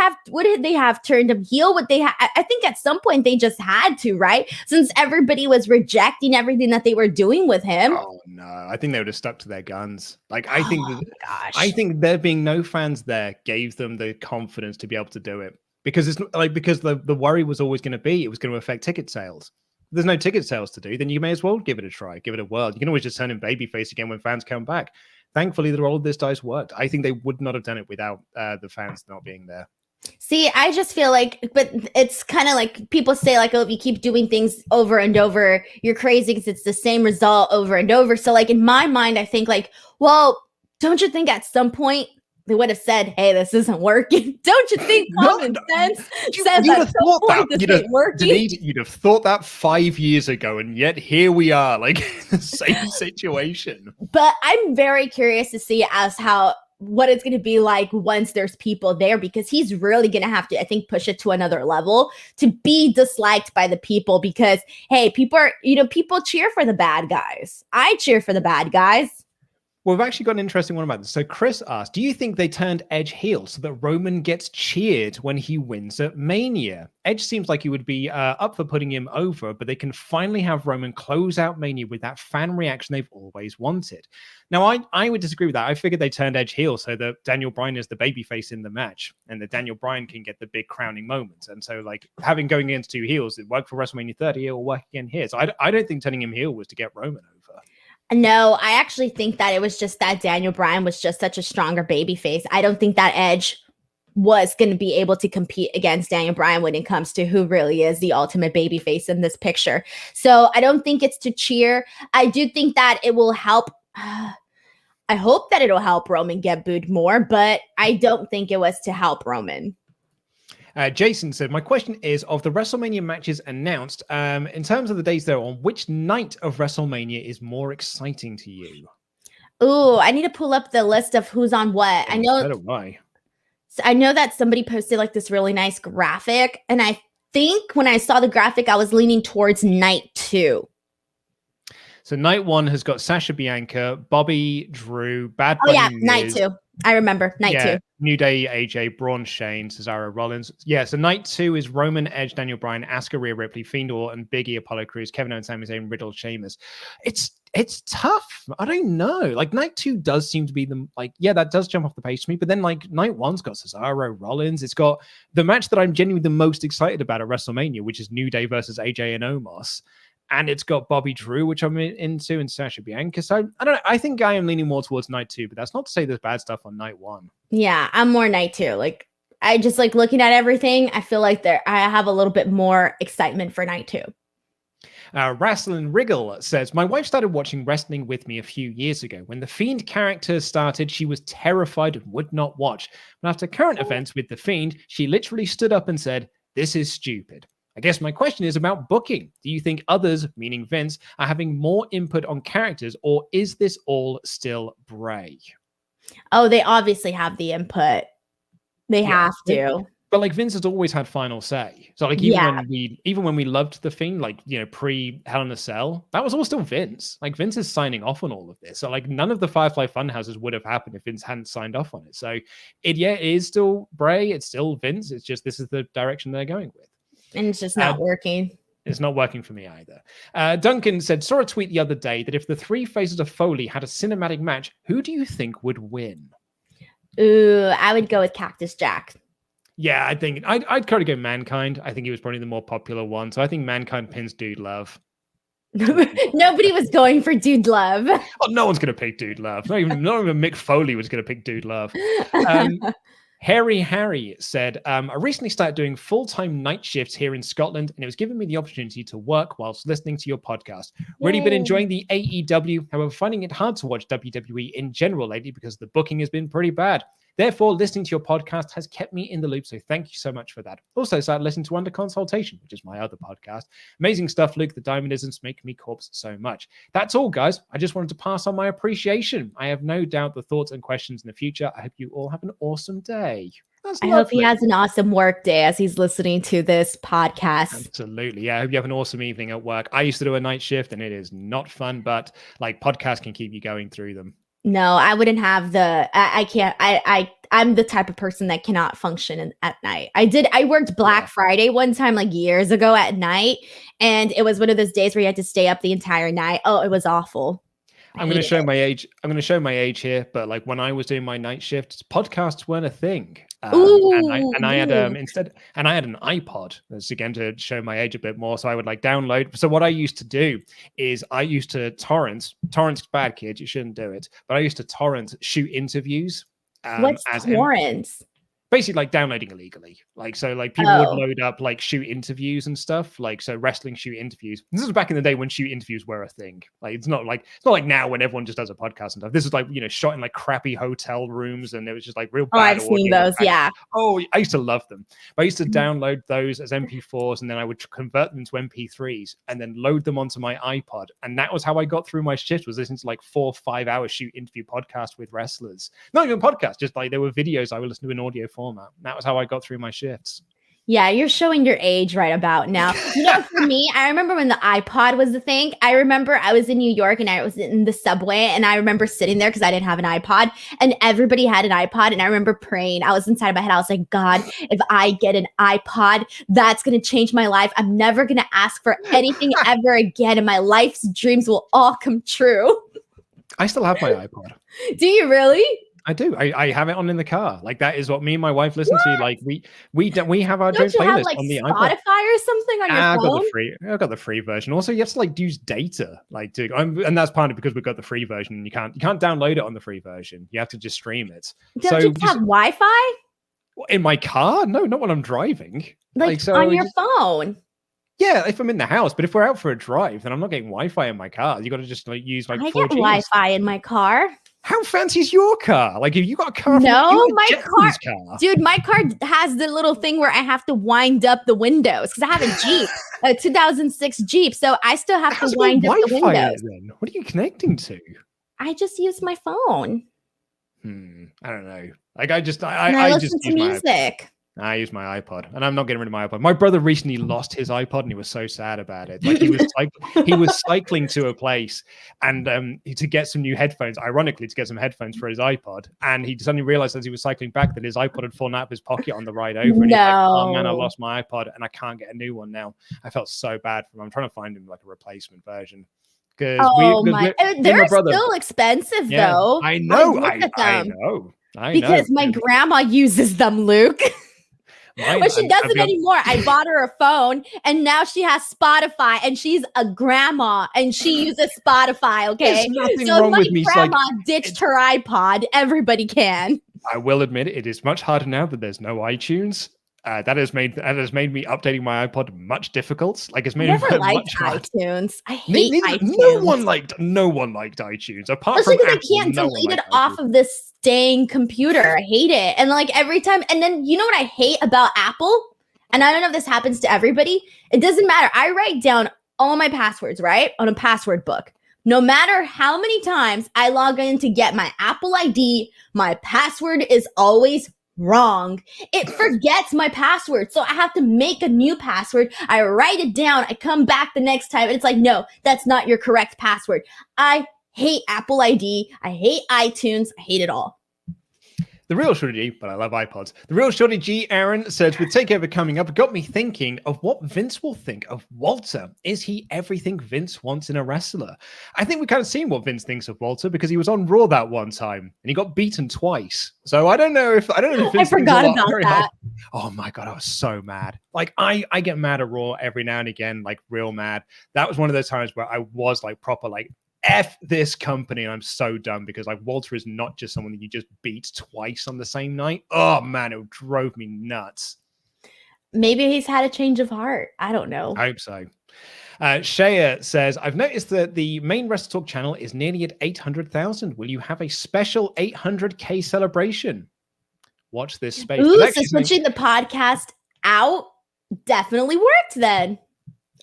have turned him heel? I think at some point they just had to, right? Since everybody was rejecting everything that they were doing with him. Oh no, I think they would have stuck to their guns. Like I think there being no fans there gave them the confidence to be able to do it. Because it's like the worry was always going to be it was going to affect ticket sales. There's no ticket sales to do, then you may as well give it a try, give it a whirl. You can always just turn him babyface again when fans come back. Thankfully, the roll of this dice worked. I think they would not have done it without the fans not being there. See, I just feel like, but it's kind of like people say, like, oh, if you keep doing things over and over, you're crazy because it's the same result over and over. So, like, in my mind, I think, like, well, don't you think at some point they would have said, hey, this isn't working? Don't you think common sense says at some point this ain't working? Denise, you'd have thought that 5 years ago, and yet here we are, like, the same situation. But I'm very curious to see what it's going to be like once there's people there, because he's really going to have to, I think, push it to another level to be disliked by the people, because, hey, people cheer for the bad guys. I cheer for the bad guys. Well, we've actually got an interesting one about this. So Chris asked, do you think they turned Edge heel so that Roman gets cheered when he wins at Mania? Edge seems like he would be up for putting him over, but they can finally have Roman close out Mania with that fan reaction they've always wanted. Now, I would disagree with that. I figured they turned Edge heel so that Daniel Bryan is the babyface in the match and that Daniel Bryan can get the big crowning moment. And so, like, having going against two heels, it worked for WrestleMania 30, it will work again here. So I don't think turning him heel was to get Roman over. No, I actually think that it was just that Daniel Bryan was just such a stronger babyface. I don't think that Edge was going to be able to compete against Daniel Bryan when it comes to who really is the ultimate babyface in this picture. So I don't think it's to cheer. I do think that it will help. I hope that it'll help Roman get booed more, but I don't think it was to help Roman. Jason said, my question is, of the WrestleMania matches announced, in terms of the days they're on, which night of WrestleMania is more exciting to you? Ooh, I need to pull up the list of who's on what. I know that somebody posted like this really nice graphic, and I think when I saw the graphic, I was leaning towards night 2. So night 1 has got Sasha Bianca, Bobby, Drew, Bad Bunny. Oh yeah, night 2. I remember night 2. New Day, AJ, Braun, Shane, Cesaro, Rollins. Yeah, so night 2 is Roman, Edge, Daniel Bryan, Asuka, Rhea Ripley, Fiend Orton, Big E, Apollo Crews, Kevin Owens, Sami Zayn, Riddle, Sheamus. It's tough. I don't know. Like night 2 does seem to be that does jump off the page to me. But then like night 1's got Cesaro, Rollins. It's got the match that I'm genuinely the most excited about at WrestleMania, which is New Day versus AJ and Omos. And it's got Bobby Drew, which I'm into, and Sasha Bianca. So I don't know. I think I am leaning more towards night 2, but that's not to say there's bad stuff on night 1. Yeah, I'm more night 2. Like I just like looking at everything. I feel like I have a little bit more excitement for night 2. Wrestling Wriggle says, my wife started watching wrestling with me a few years ago. When the Fiend character started, she was terrified and would not watch. But after current events with the Fiend, she literally stood up and said, this is stupid. I guess my question is about booking. Do you think others, meaning Vince, are having more input on characters, or is this all still Bray? Oh, they obviously have the input. They have to. But like Vince has always had final say. So like even when we loved the Fiend, like, you know, pre Hell in a Cell, that was all still Vince. Like Vince is signing off on all of this. So like none of the Firefly Funhouses would have happened if Vince hadn't signed off on it. So it is still Bray. It's still Vince. It's just this is the direction they're going with. And it's just not working. It's not working for me either. Duncan said, saw a tweet the other day that if the three faces of Foley had a cinematic match, who do you think would win? Ooh, I would go with Cactus Jack. Yeah, I think I'd kind of go Mankind. I think he was probably the more popular one. So I think Mankind pins Dude Love. Nobody was going for Dude Love. Oh, no one's going to pick Dude Love. Not even Mick Foley was going to pick Dude Love. Harry said, I recently started doing full-time night shifts here in Scotland, and it was giving me the opportunity to work whilst listening to your podcast. Really been enjoying the AEW, however, finding it hard to watch WWE in general lately because the booking has been pretty bad. Therefore, listening to your podcast has kept me in the loop, so thank you so much for that. Also started listening to Under Consultation, which is my other podcast. Amazing stuff, Luke. The Diamondisms make me corpse so much. That's all, guys. I just wanted to pass on my appreciation. I have no doubt the thoughts and questions in the future. I hope you all have an awesome day. I hope he has an awesome work day as he's listening to this podcast. Absolutely. Yeah, I hope you have an awesome evening at work. I used to do a night shift, and it is not fun, but like podcasts can keep you going through them. No, I wouldn't have I can't. I'm the type of person that cannot function at night. I worked Black Friday one time, like years ago at night. And it was one of those days where you had to stay up the entire night. Oh, it was awful. I'm going to show my age. I'm going to show my age here, but like when I was doing my night shifts, podcasts weren't a thing. And I had I had an iPod. That's again to show my age a bit more. So I would like download. So what I used to do is I used to torrent's bad, kids. You shouldn't do it. But I used to torrent shoot interviews. What's torrents? Basically like downloading illegally. Like, so like people would load up like shoot interviews and stuff. Like, so wrestling shoot interviews. This was back in the day when shoot interviews were a thing. Like, it's not like now when everyone just does a podcast and stuff. This is like, shot in like crappy hotel rooms, and it was just like real bad. Oh, I've seen those. Yeah. Oh, I used to love them. But I used to download those as MP4s, and then I would convert them to MP3s and then load them onto my iPod. And that was how I got through my shift, was listening to like 4 or 5 hour shoot interview podcasts with wrestlers. Not even podcasts, just like there were videos I would listen to in audio format. That was how I got through my shifts. Yeah, you're showing your age right about now. For me, I remember when the iPod was the thing. I remember I was in New York and I was in the subway, and I remember sitting there because I didn't have an iPod, and everybody had an iPod. And I remember praying. I was inside my head. I was like, God, if I get an iPod, that's going to change my life. I'm never going to ask for anything ever again, and my life's dreams will all come true. I still have my iPod. Do you really? I do. I have it on in the car. Like, that is what me and my wife listen to. Like, we have our own playlist on the Spotify iPod or something on your phone. I got the free version. Also, you have to like use data, like and that's partly because we've got the free version. You can't download it on the free version. You have to just stream it. Don't you have Wi-Fi in my car? No, not when I'm driving. Like so on your phone. Yeah, if I'm in the house, but if we're out for a drive, then I'm not getting Wi-Fi in my car. You got to just like use like 4G. I get Wi-Fi in my car. How fancy is your car? Like, if you got a car? No, my car, dude, my car has the little thing where I have to wind up the windows because I have a Jeep, a 2006 Jeep, so I still have to wind up the windows. Then? What are you connecting to? I just use my phone. I don't know. Like, I listen to music. I use my iPod, and I'm not getting rid of my iPod. My brother recently lost his iPod, and he was so sad about it. Like, he was cycling to a place, and to get some new headphones. Ironically, to get some headphones for his iPod, and he suddenly realized as he was cycling back that his iPod had fallen out of his pocket on the ride over. And he's like, "Oh man, I lost my iPod, and I can't get a new one now." I felt so bad for him. I'm trying to find him like a replacement version. They're still expensive though. I know. I know. Because my grandma uses them, Luke. But she doesn't anymore. I bought her a phone, and now she has Spotify, and she's a grandma, and she uses Spotify. Okay, so my grandma ditched her iPod. Everybody can. I will admit it is much harder now that there's no iTunes. That has made me updating my iPod much difficult. Like, it's made me liked iTunes. I hate iTunes. No one liked iTunes apart from Apple. I can't delete it off of this dang computer. I hate it. And like every time, and then you know what I hate about Apple? And I don't know if this happens to everybody. It doesn't matter. I write down all my passwords, right? On a password book. No matter how many times I log in to get my Apple ID, my password is always wrong. It forgets my password. So I have to make a new password. I write it down. I come back the next time, and it's like, no, that's not your correct password. I hate Apple ID. I hate iTunes. I hate it all. The real Shorty G, but I love iPods. The real Shorty G, Aaron, says, with TakeOver coming up, it got me thinking of what Vince will think of Walter. Is he everything Vince wants in a wrestler? I think we kind of seen what Vince thinks of Walter because he was on Raw that one time and he got beaten twice. So I don't know if Vince I forgot about that. Oh my God, I was so mad. Like I get mad at Raw every now and again, like real mad. That was one of those times where I was like proper like, F this company, and I'm so done because like Walter is not just someone that you just beat twice on the same night. Oh man, it drove me nuts. Maybe he's had a change of heart. I don't know. I hope so. Shea says, I've noticed that the main WrestleTalk channel is nearly at 800,000. Will you have a special 800K celebration? Watch this space. Ooh, so switching the podcast out definitely worked then.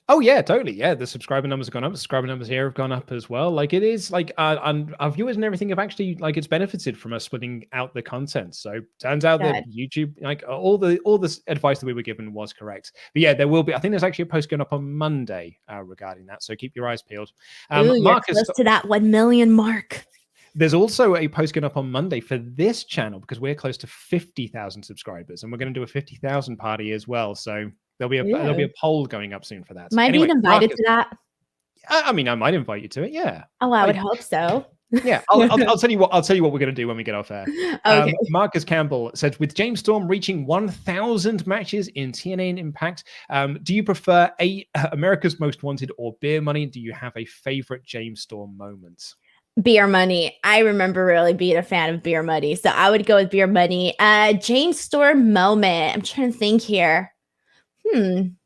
Oh yeah, totally. Yeah, the subscriber numbers have gone up. The subscriber numbers here have gone up as well. Like it is like and our viewers and everything have actually like it's benefited from us splitting out the content. So turns out that YouTube, like all this advice that we were given was correct. But yeah, there will be. I think there's actually a post going up on Monday regarding that. So keep your eyes peeled. Ooh, Marcus, you're close to that 1 million mark. There's also a post going up on Monday for this channel because we're close to 50,000 subscribers, and we're going to do a 50,000 party as well. So. There'll be a poll going up soon for that. Might be invited to that. I mean, I might invite you to it. Yeah. Oh, I would hope so. Yeah, I'll tell you what. I'll tell you what we're going to do when we get off air. Okay. Marcus Campbell said, with James Storm reaching 1,000 matches in TNA and Impact, do you prefer America's Most Wanted or Beer Money? Do you have a favorite James Storm moment? Beer Money. I remember really being a fan of Beer Money, so I would go with Beer Money. James Storm moment. I'm trying to think here. I think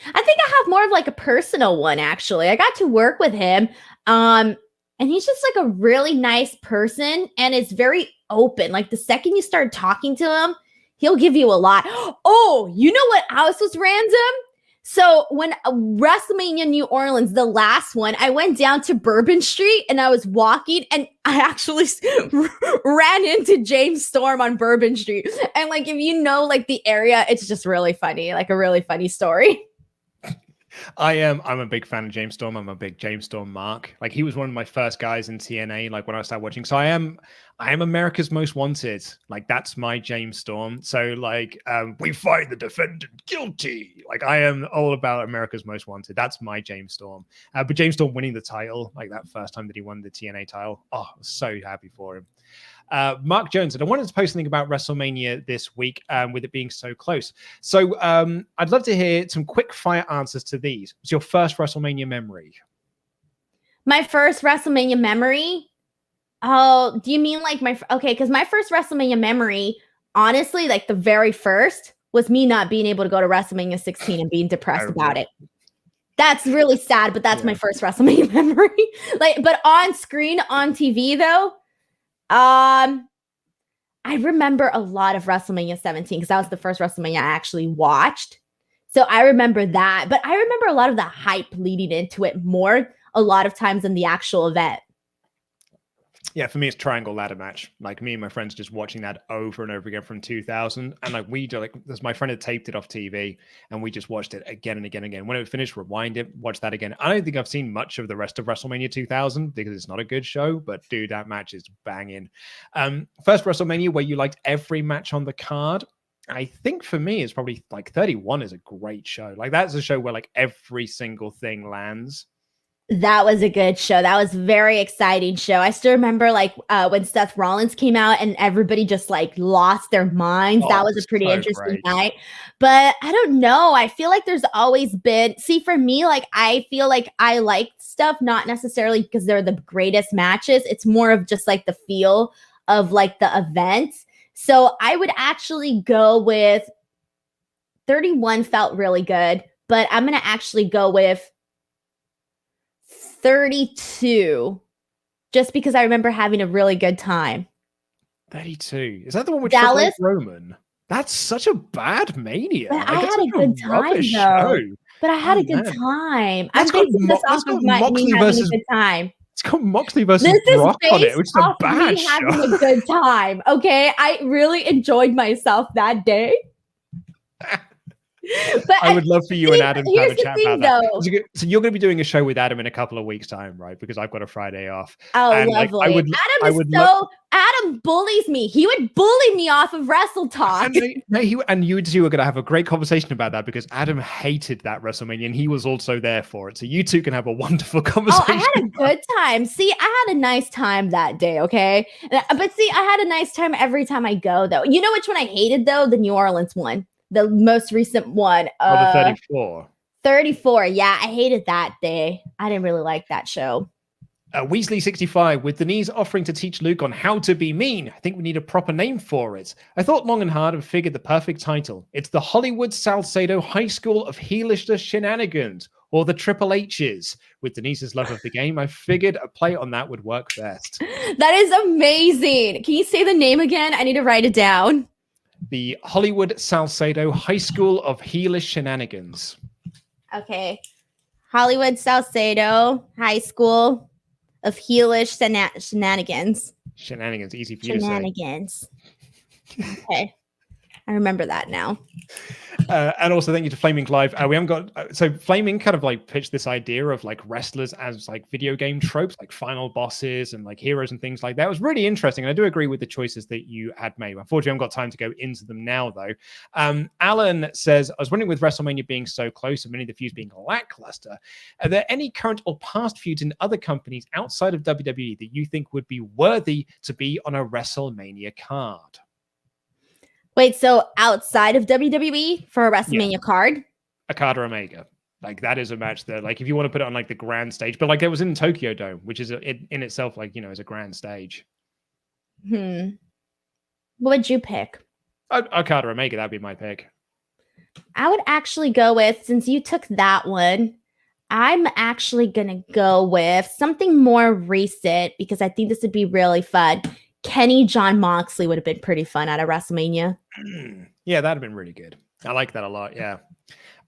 I have more of like a personal one, actually. I got to work with him. And he's just like a really nice person and is very open. Like the second you start talking to him, he'll give you a lot. Oh, you know what else was random? So when WrestleMania New Orleans, the last one, I went down to Bourbon Street and I was walking and I actually ran into James Storm on Bourbon Street. And like, if you know, like the area, it's just really funny, like a really funny story. I'm a big fan of James Storm. I'm a big James Storm mark. Like he was one of my first guys in TNA, like when I started watching. So I am America's Most Wanted. Like that's my James Storm. So like we find the defendant guilty. Like I am all about America's Most Wanted. That's my James Storm. But James Storm winning the title, like that first time that he won the TNA title. Oh, I was so happy for him. Mark Jones said, I wanted to post something about WrestleMania this week with it being so close. So I'd love to hear some quick fire answers to these. What's your first WrestleMania memory? My first WrestleMania memory? Oh, do you mean like okay, because my first WrestleMania memory, honestly, like the very first was me not being able to go to WrestleMania 16 and being depressed about it. That's really sad, but that's my first WrestleMania memory. Like, but on screen, on TV though, I remember a lot of WrestleMania 17 because that was the first WrestleMania I actually watched. So I remember that, but I remember a lot of the hype leading into it more a lot of times than the actual event. Yeah, for me, it's triangle ladder match. Like me and my friends just watching that over and over again from 2000. And like we do, like my friend had taped it off TV and we just watched it again and again and again. When it finished, rewind it, watch that again. I don't think I've seen much of the rest of WrestleMania 2000 because it's not a good show, but dude, that match is banging. First WrestleMania where you liked every match on the card. I think for me, it's probably like 31 is a great show. Like that's a show where like every single thing lands. That was a good show. That was a very exciting show. I still remember like when Seth Rollins came out and everybody just like lost their minds. That was a pretty interesting night. But I don't know. I feel like there's always been, for me, like I feel like I like stuff, not necessarily because they're the greatest matches. It's more of just like the feel of like the event. So I would actually go with 31 felt really good, but I'm going to actually go with 32 just because I remember having a really good time. 32. Is that the one with Dallas? Roman? That's such a bad Mania. But I had a good time though. Show. But I had a good time. I'm basing this off of me having a good time. It's got Moxley versus Brock on it, which is a bad show. Having a good time. Okay, I really enjoyed myself that day. But I would love for you and Adam to have a chat about that. Though. So you're going to be doing a show with Adam in a couple of weeks' time, right? Because I've got a Friday off. Oh, and, lovely. Adam bullies me. He would bully me off of WrestleTalk. And you two are going to have a great conversation about that because Adam hated that WrestleMania and he was also there for it. So you two can have a wonderful conversation. Oh, I had a good time. See, I had a nice time that day, okay? But see, I had a nice time every time I go, though. You know which one I hated, though? The New Orleans one. The most recent one. The 34. 34. Yeah, I hated that day. I didn't really like that show. Weasley65, with Denise offering to teach Luke on how to be mean. I think we need a proper name for it. I thought long and hard and figured the perfect title. It's the Hollywood Salcedo High School of Heelish Shenanigans, or the Triple H's. With Denise's love of the game, I figured a play on that would work best. That is amazing. Can you say the name again? I need to write it down. The Hollywood Salcedo High School of Heelish Shenanigans. Okay. Hollywood Salcedo High School of Heelish Shenanigans. Shenanigans, easy for you to say. Shenanigans. Okay. I remember that now. And also thank you to Flaming Clive. We haven't got so Flaming kind of like pitched this idea of like wrestlers as like video game tropes, like final bosses and like heroes and things like that. It was really interesting. And I do agree with the choices that you had made. Unfortunately, I haven't got time to go into them now, though. Alan says, I was wondering with WrestleMania being so close and many of the feuds being lackluster, are there any current or past feuds in other companies outside of WWE that you think would be worthy to be on a WrestleMania card? Wait, so outside of WWE for a WrestleMania card? Okada Omega. Like that is a match that, like, if you want to put it on like the grand stage, but like it was in Tokyo Dome, which is in itself, like, you know, is a grand stage. What would you pick? Okada Omega, that'd be my pick. I would actually go with, since you took that one, I'm actually going to go with something more recent because I think this would be really fun. Kenny John Moxley would have been pretty fun at a WrestleMania. Yeah, that'd have been really good. I like that a lot. Yeah.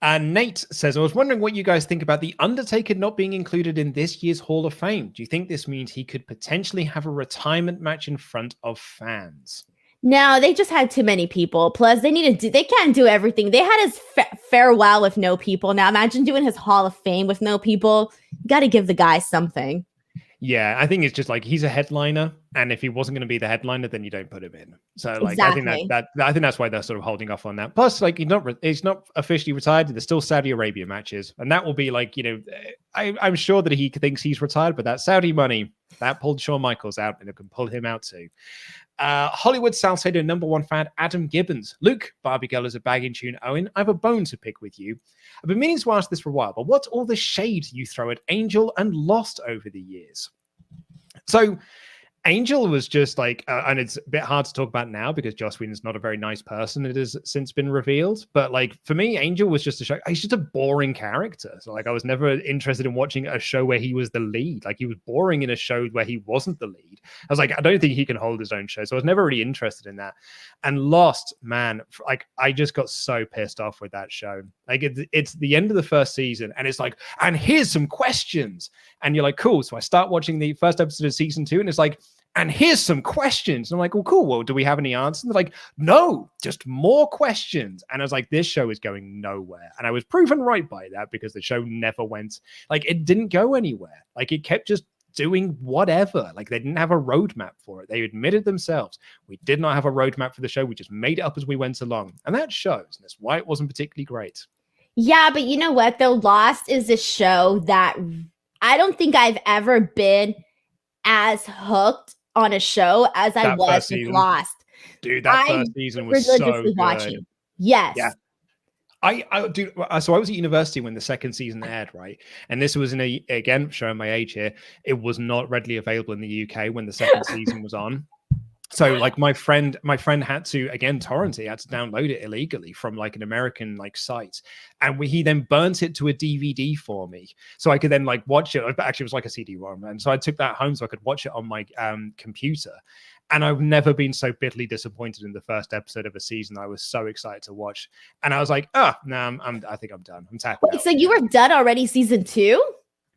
And Nate says, I was wondering what you guys think about The Undertaker not being included in this year's Hall of Fame. Do you think this means he could potentially have a retirement match in front of fans? No, they just had too many people. Plus, they can't do everything. They had his farewell with no people. Now, imagine doing his Hall of Fame with no people. You got to give the guy something. Yeah, I think it's just like he's a headliner, and if he wasn't going to be the headliner, then you don't put him in. So, like, exactly. I think that's why they're sort of holding off on that. Plus, like, he's not officially retired. There's still Saudi Arabia matches, and that will be like, you know, I'm sure that he thinks he's retired, but that Saudi money that pulled Shawn Michaels out, and it can pull him out too. Hollywood Salcedo #1 fan Adam Gibbons. Luke, Barbie Girl is a bagging tune. Owen, I have a bone to pick with you. I've been meaning to ask this for a while, but what's all the shade you throw at Angel and Lost over the years? So Angel was just like, and it's a bit hard to talk about now because Joss Whedon's not a very nice person. It has since been revealed. But like for me, Angel was just he's just a boring character. So like I was never interested in watching a show where he was the lead. Like he was boring in a show where he wasn't the lead. I was like, I don't think he can hold his own show. So I was never really interested in that. And Lost, man, like I just got so pissed off with that show. Like it's the end of the first season and it's like, and here's some questions. And you're like, cool. So I start watching the first episode of season 2 and it's like, and here's some questions. And I'm like, well, cool. Well, do we have any answers? And they're like, no, just more questions. And I was like, this show is going nowhere. And I was proven right by that because the show never went, like, it didn't go anywhere. Like, it kept just doing whatever. Like, they didn't have a roadmap for it. They admitted themselves, we did not have a roadmap for the show. We just made it up as we went along. And that shows. And that's why it wasn't particularly great. Yeah, but you know what, though? Lost is a show that I don't think I've ever been as hooked on a show as I was with Lost. Dude, that first season was so good. Watching. Yes. Yeah. I do. So I was at university when the second season aired, right? And this was again, showing my age here, it was not readily available in the UK when the second season was on. So like my friend had to, again, torrent it, had to download it illegally from like an American like site. And he then burnt it to a DVD for me. So I could then like watch it. Actually, it was like a CD-ROM. And so I took that home so I could watch it on my computer. And I've never been so bitterly disappointed in the first episode of a season. I was so excited to watch. And I was like, I think I'm done. I'm tapped out. So you were done already season 2?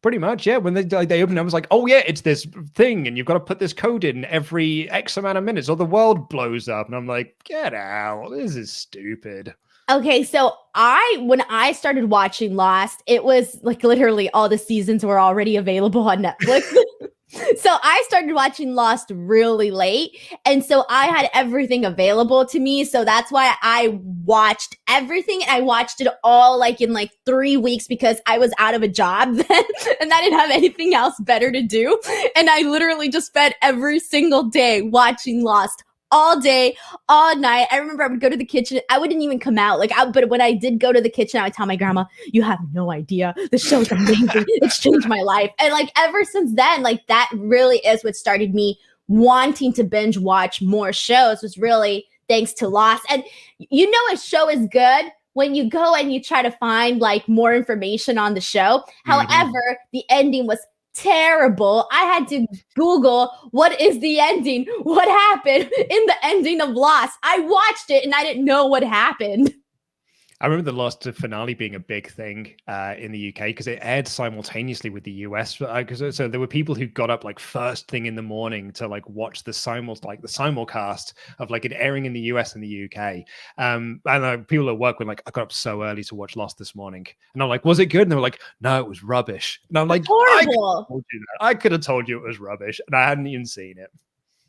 Pretty much, yeah. When they opened, I was like, oh yeah, it's this thing, and you've got to put this code in every X amount of minutes, or the world blows up. And I'm like, get out! This is stupid. Okay, so when I started watching Lost, it was like literally all the seasons were already available on Netflix. So I started watching Lost really late. And so I had everything available to me. So that's why I watched everything. And I watched it all like in like 3 weeks because I was out of a job then and I didn't have anything else better to do. And I literally just spent every single day watching Lost all day, all night. I remember I would go to the kitchen. I wouldn't even come out. But when I did go to the kitchen, I would tell my grandma, "You have no idea. The show's amazing. It's changed my life." And like ever since then, like that really is what started me wanting to binge watch more shows, was really thanks to Lost. And you know a show is good when you go and you try to find like more information on the show. However, the ending was terrible. I had to Google what is the ending, what happened in the ending of Lost. I watched it and I didn't know what happened. I remember the Lost finale being a big thing in the UK because it aired simultaneously with the US. So there were people who got up like first thing in the morning to like watch the simulcast of like it airing in the US and the UK. And people at work were like, "I got up so early to watch Lost this morning," and I'm like, "Was it good?" And they were like, "No, it was rubbish." And I'm like, horrible. I could have told you it was rubbish, and I hadn't even seen it.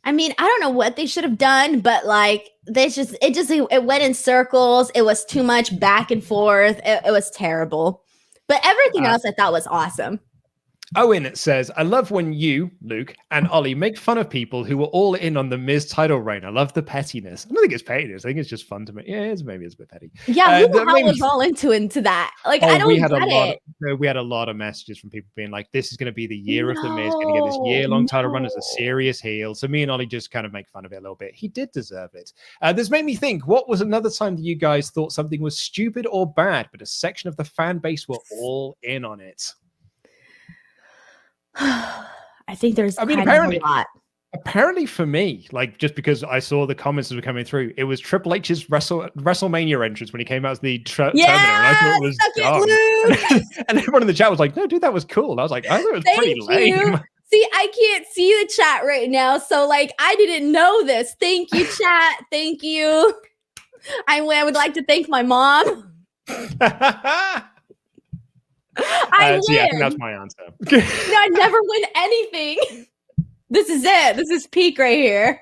I mean, I don't know what they should have done, but like it went in circles. It was too much back and forth. It was terrible. But everything else I thought was awesome. Owen says, "I love when you, Luke, and Ollie make fun of people who were all in on the Miz title reign. I love the pettiness." I don't think it's pettiness. I think it's just fun to me. Yeah, maybe it's a bit petty. Yeah, who the hell was all into that? Like, I don't get it. We had a lot of messages from people being like, "This is going to be the year of the Miz. Going to get this year-long title run as a serious heel." So me and Ollie just kind of make fun of it a little bit. He did deserve it. This made me think, what was another time that you guys thought something was stupid or bad, but a section of the fan base were all in on it? I think there's apparently a lot. Apparently for me, like just because I saw the comments as were coming through, it was Triple H's WrestleMania entrance when he came out as the Terminator, and I thought it was dumb. And everyone in the chat was like, "No, dude, that was cool." I was like, "I thought it was pretty lame." See, I can't see the chat right now, so like I didn't know this. Thank you, chat. Thank you. I would like to thank my mom. I think that's my answer. No, I never win anything. This is it. This is peak right here.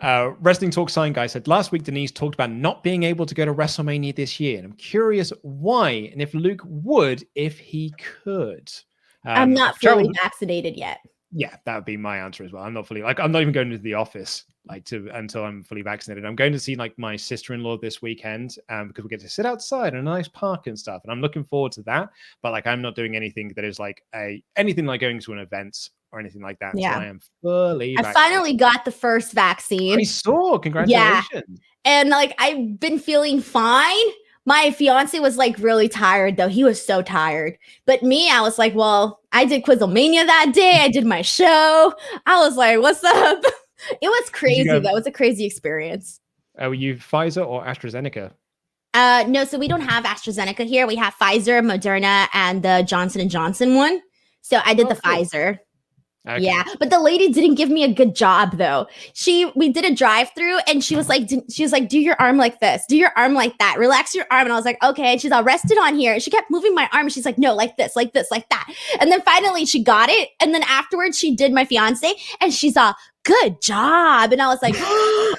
Wrestling Talk Sign Guy said, "Last week Denise talked about not being able to go to WrestleMania this year, and I'm curious why, and if Luke would if he could." I'm not fully vaccinated yet. Yeah, that would be my answer as well. I'm not even going to the office until I'm fully vaccinated. I'm going to see like my sister-in-law this weekend because we get to sit outside in a nice park and stuff, and I'm looking forward to that. But like, I'm not doing anything that is like anything like going to an event or anything like that. Yeah, so I am fully. I finally got the first vaccine. I saw. Congratulations. Yeah, and like I've been feeling fine. My fiance was like really tired though. He was so tired. But me, I was like, well, I did Quizlemania that day. I did my show. I was like, what's up? It was crazy though. It was a crazy experience. Were you Pfizer or AstraZeneca? No, so we don't have AstraZeneca here. We have Pfizer, Moderna, and the Johnson & Johnson one. So I did the cool. Pfizer. Okay. Yeah, but the lady didn't give me a good job though. We did a drive-through and she was like, do your arm like this, do your arm like that, relax your arm. And I was like, okay. And she's all rested on here. And she kept moving my arm. And she's like, no, like this, like this, like that. And then finally she got it. And then afterwards she did my fiance and she's all, good job. And I was like,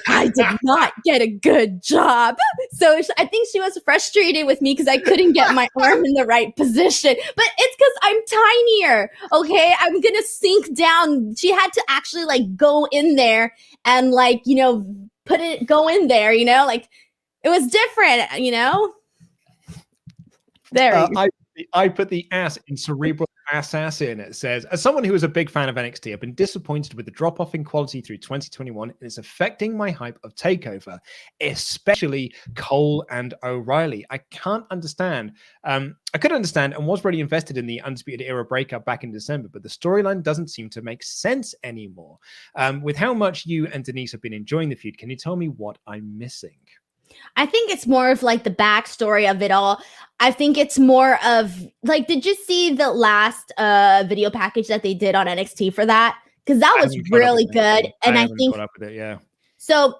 I did not get a good job. So I think she was frustrated with me because I couldn't get my arm in the right position. But it's because I'm tinier. Okay. I'm going to sink down. She had to actually like go in there and like, go in there, like it was different, There. I put the ass in cerebral ass in. It says, as someone who is a big fan of NXT, I've been disappointed with the drop-off in quality through 2021, and it's affecting my hype of TakeOver, especially Cole and O'Reilly. I can't understand. I could understand and was really invested in the Undisputed Era breakup back in December, but the storyline doesn't seem to make sense anymore. With how much you and Denise have been enjoying the feud, can you tell me what I'm missing? I think it's more of like the backstory of it all. I think it's more of like, did you see the last video package that they did on NXT for that? Because that was really good. And I think up with it, yeah. So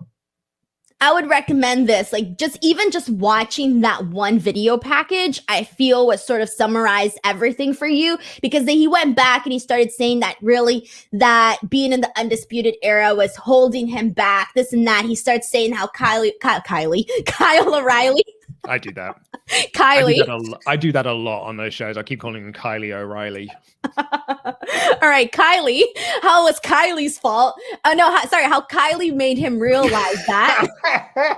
I would recommend this. Like, just watching that one video package, I feel was sort of summarized everything for you, because then he went back and he started saying that really that being in the Undisputed Era was holding him back, this and that. He starts saying how Kyle O'Reilly. I do that. Kylie. I do that a lot on those shows. I keep calling him Kylie O'Reilly. All right, Kylie. How was Kylie's fault? How Kylie made him realize that. I'm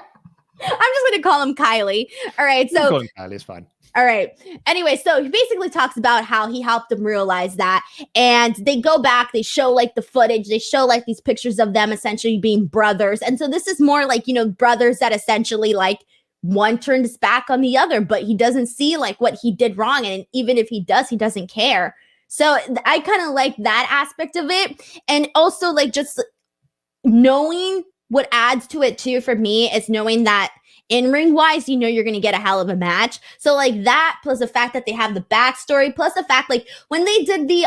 just going to call him Kylie. All right, so call him Kylie, it's fine. All right. Anyway, so he basically talks about how he helped them realize that. And they go back, they show like the footage, they show like these pictures of them essentially being brothers. And so this is more like, brothers that essentially like one turned his back on the other, but he doesn't see like what he did wrong. And even if he does, he doesn't care. So I kind of like that aspect of it. And also like just knowing what adds to it too for me is knowing that in-ring wise, you're going to get a hell of a match. So like that, plus the fact that they have the backstory, plus the fact like when they did the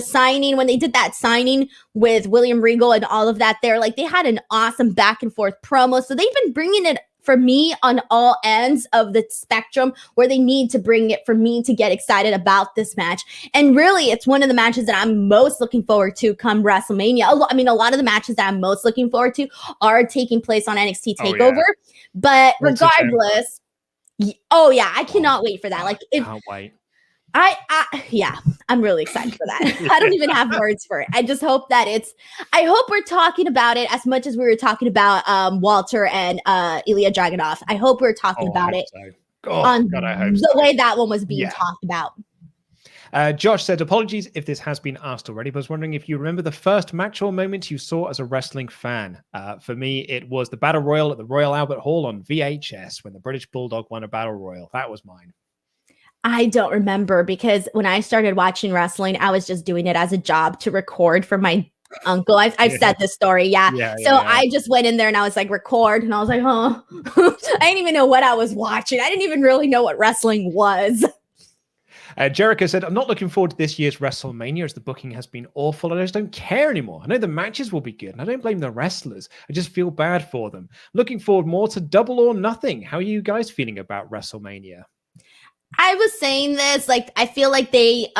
signing, when they did that signing with William Regal and all of that, they had an awesome back and forth promo. So they've been bringing it for me on all ends of the spectrum where they need to bring it for me to get excited about this match. And really, it's one of the matches that I'm most looking forward to come WrestleMania. I mean, a lot of the matches that I'm most looking forward to are taking place on NXT TakeOver. Oh, yeah. But regardless, I cannot wait for that. Like, can't wait. I'm really excited for that. I don't even have words for it. I just hope that I hope we're talking about it as much as we were talking about Walter and Ilya Dragunov. I hope we're talking about it on the way that one was being talked about. Josh said, apologies if this has been asked already, but I was wondering if you remember the first match or moment you saw as a wrestling fan. For me, it was the Battle Royal at the Royal Albert Hall on VHS when the British Bulldog won a Battle Royal. That was mine. I don't remember, because when I started watching wrestling, I was just doing it as a job to record for my uncle. I've said this story. I just went in there and I was like, record. And I was like, I didn't even know what I was watching. I didn't even really know what wrestling was. Jericho said, I'm not looking forward to this year's WrestleMania as the booking has been awful. I just don't care anymore. I know the matches will be good and I don't blame the wrestlers. I just feel bad for them. Looking forward more to Double or Nothing. How are you guys feeling about WrestleMania? I was saying this, like, I feel like they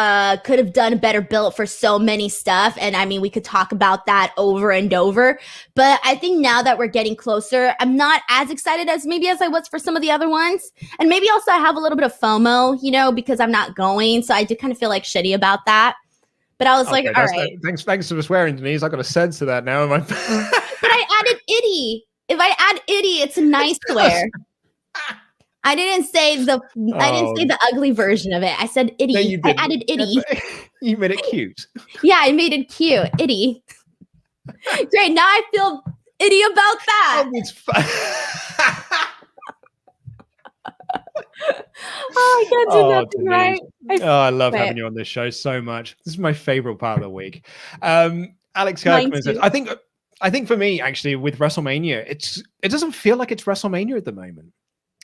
could have done a better build for so many stuff. And I mean, we could talk about that over and over. But I think now that we're getting closer, I'm not as excited as I was for some of the other ones. And maybe also I have a little bit of FOMO, because I'm not going. So I do kind of feel like shitty about that. But I was all right. Thanks for swearing, Denise. I got a sense of that now. But I added itty. If I add itty, it's a nice swear. I didn't say the ugly version of it. I said itty. No, I added itty. You made it cute. Yeah, I made it cute. Itty. Great. Now I feel itty about that. Oh, it's fun. I can't do nothing right. I love having you on this show so much. This is my favorite part of the week. Alex Kirkman says, I think for me, actually, with WrestleMania, it doesn't feel like it's WrestleMania at the moment.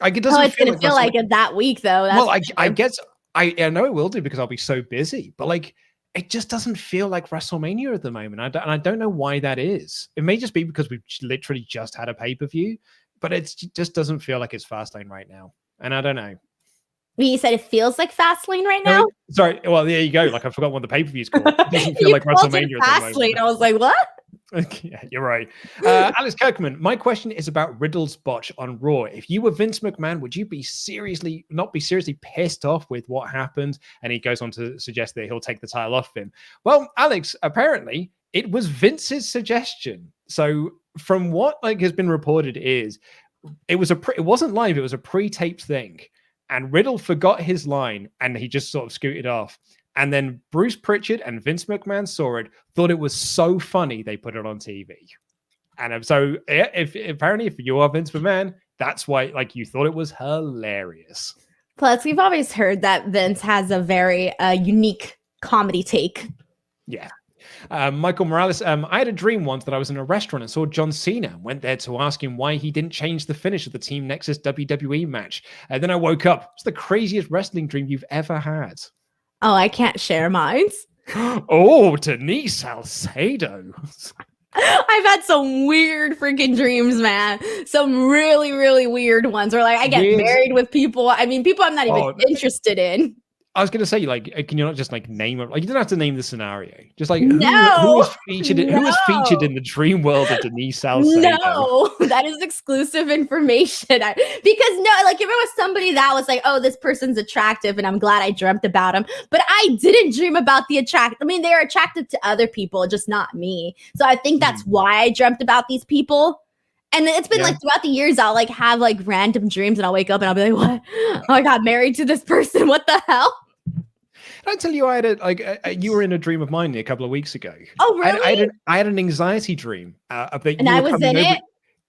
Like, it doesn't. It's going to feel like it that week, though. I guess I know it will do because I'll be so busy. But like, it just doesn't feel like WrestleMania at the moment. I don't know why that is. It may just be because we've literally just had a pay-per-view, but it just doesn't feel like it's Fastlane right now. And I don't know. You said it feels like Fastlane right now? Sorry. Well, there you go. Like, I forgot what the pay-per-view is called. It doesn't feel like WrestleMania at the moment. I was like, what? Yeah, you're right. Alex Kirkman, my question is about Riddle's botch on Raw. If you were Vince McMahon, would you not be seriously pissed off with what happened? And he goes on to suggest that he'll take the title off him. Well, Alex, apparently it was Vince's suggestion. So from what has been reported is it wasn't live. It was a pre-taped thing. And Riddle forgot his line and he just sort of scooted off. And then Bruce Pritchard and Vince McMahon saw it, thought it was so funny they put it on TV. And so if you are Vince McMahon, that's why you thought it was hilarious. Plus, we've always heard that Vince has a very unique comedy take. Yeah. Michael Morales, I had a dream once that I was in a restaurant and saw John Cena. Went there to ask him why he didn't change the finish of the Team Nexus WWE match. And then I woke up. It's the craziest wrestling dream you've ever had. Oh, I can't share mine. Oh, Denise Salcedo. I've had some weird freaking dreams, man. Some really, really weird ones where like I get married with people. I mean, people I'm not even interested in. I was gonna say, like, can you not just like name it? Like, you don't have to name the scenario. Just like No. who was featured? Who was featured in the dream world of Denise Salcedo? No, that is exclusive information. Because like if it was somebody that was like, oh, this person's attractive, and I'm glad I dreamt about him, but I didn't dream about the attract. I mean, they are attractive to other people, just not me. So I think that's why I dreamt about these people. And it's been like throughout the years, I'll like have like random dreams, and I'll wake up and I'll be like, what? Oh, I got married to this person. What the hell? I tell you, I had you were in a dream of mine a couple of weeks ago. Oh, really? I had an anxiety dream. And I was in it.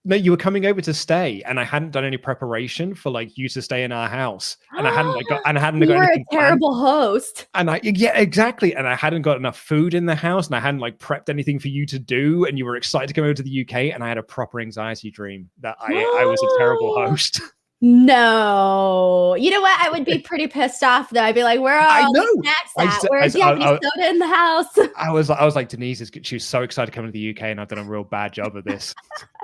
No, you were coming over to stay, and I hadn't done any preparation for like you to stay in our house, and I hadn't got you were a terrible host. And exactly, and I hadn't got enough food in the house, and I hadn't like prepped anything for you to do, and you were excited to come over to the UK, and I had a proper anxiety dream that I was a terrible host. No, you know what? I would be pretty pissed off though. I'd be like, "Where are all the snacks at? Where's the soda in the house?" I was like, Denise, she was so excited to come to the UK, and I've done a real bad job of this.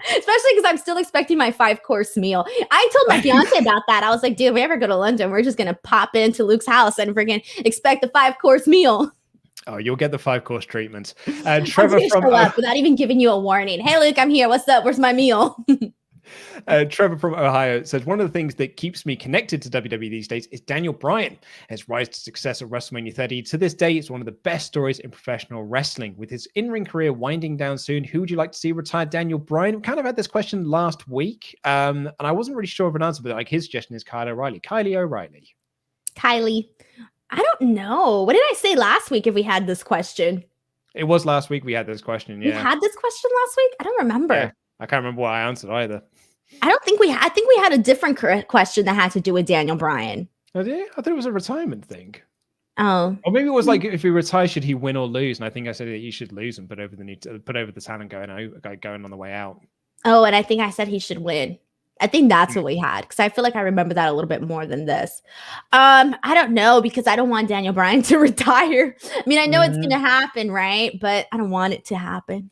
Especially because I'm still expecting my 5-course meal. I told my fiance about that. I was like, "Dude, if we ever go to London, we're just gonna pop into Luke's house and freaking expect a 5-course meal." Oh, you'll get the 5-course treatment. Trevor from without even giving you a warning. Hey, Luke, I'm here. What's up? Where's my meal? Trevor from Ohio says, one of the things that keeps me connected to WWE these days is Daniel Bryan. His rise to success at WrestleMania 30. To this day, it's one of the best stories in professional wrestling. With his in-ring career winding down soon, who would you like to see retired Daniel Bryan? We kind of had this question last week, and I wasn't really sure of an answer, but like his suggestion is Kyle O'Reilly. Kylie O'Reilly. Kylie. I don't know. What did I say last week if we had this question? It was last week we had this question, yeah. We had this question last week? I don't remember. Yeah, I can't remember what I answered either. I don't think we had. I think we had a different question that had to do with Daniel Bryan. Oh, did you? I thought it was a retirement thing. Oh, or maybe it was like if he retires, should he win or lose? And I think I said that you should lose and put over the talent going on the way out. Oh, and I think I said he should win. I think that's what we had because I feel like I remember that a little bit more than this. I don't know because I don't want Daniel Bryan to retire. I mean, I know it's going to happen, right? But I don't want it to happen.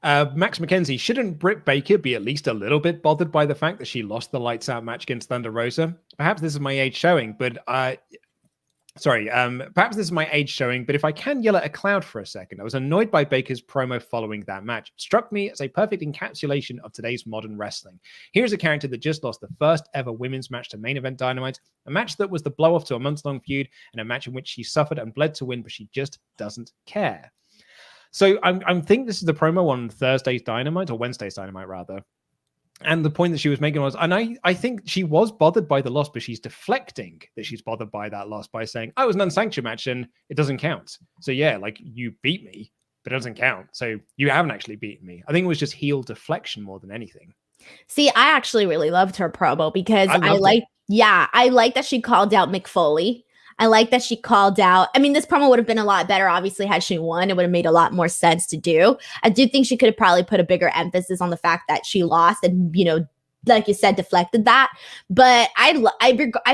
Max McKenzie, shouldn't Britt Baker be at least a little bit bothered by the fact that she lost the lights out match against Thunder Rosa? Perhaps this is my age showing, but perhaps this is my age showing, but if I can yell at a cloud for a second, I was annoyed by Baker's promo following that match. It struck me as a perfect encapsulation of today's modern wrestling. Here's a character that just lost the first ever women's match to Main Event Dynamite, a match that was the blow-off to a months-long feud, and a match in which she suffered and bled to win, but she just doesn't care. So I think this is the promo on Thursday's Dynamite, or Wednesday's Dynamite, rather. And the point that she was making was, and I think she was bothered by the loss, but she's deflecting that she's bothered by that loss by saying, oh, it was an unsanctioned match and it doesn't count. So yeah, like you beat me, but it doesn't count. So you haven't actually beaten me. I think it was just heel deflection more than anything. See, I actually really loved her promo because I like that she called out Mick Foley. I like that she called out. I mean, this promo would have been a lot better, obviously, had she won. It would have made a lot more sense to do. I do think she could have probably put a bigger emphasis on the fact that she lost and, you know, like you said, deflected that. But I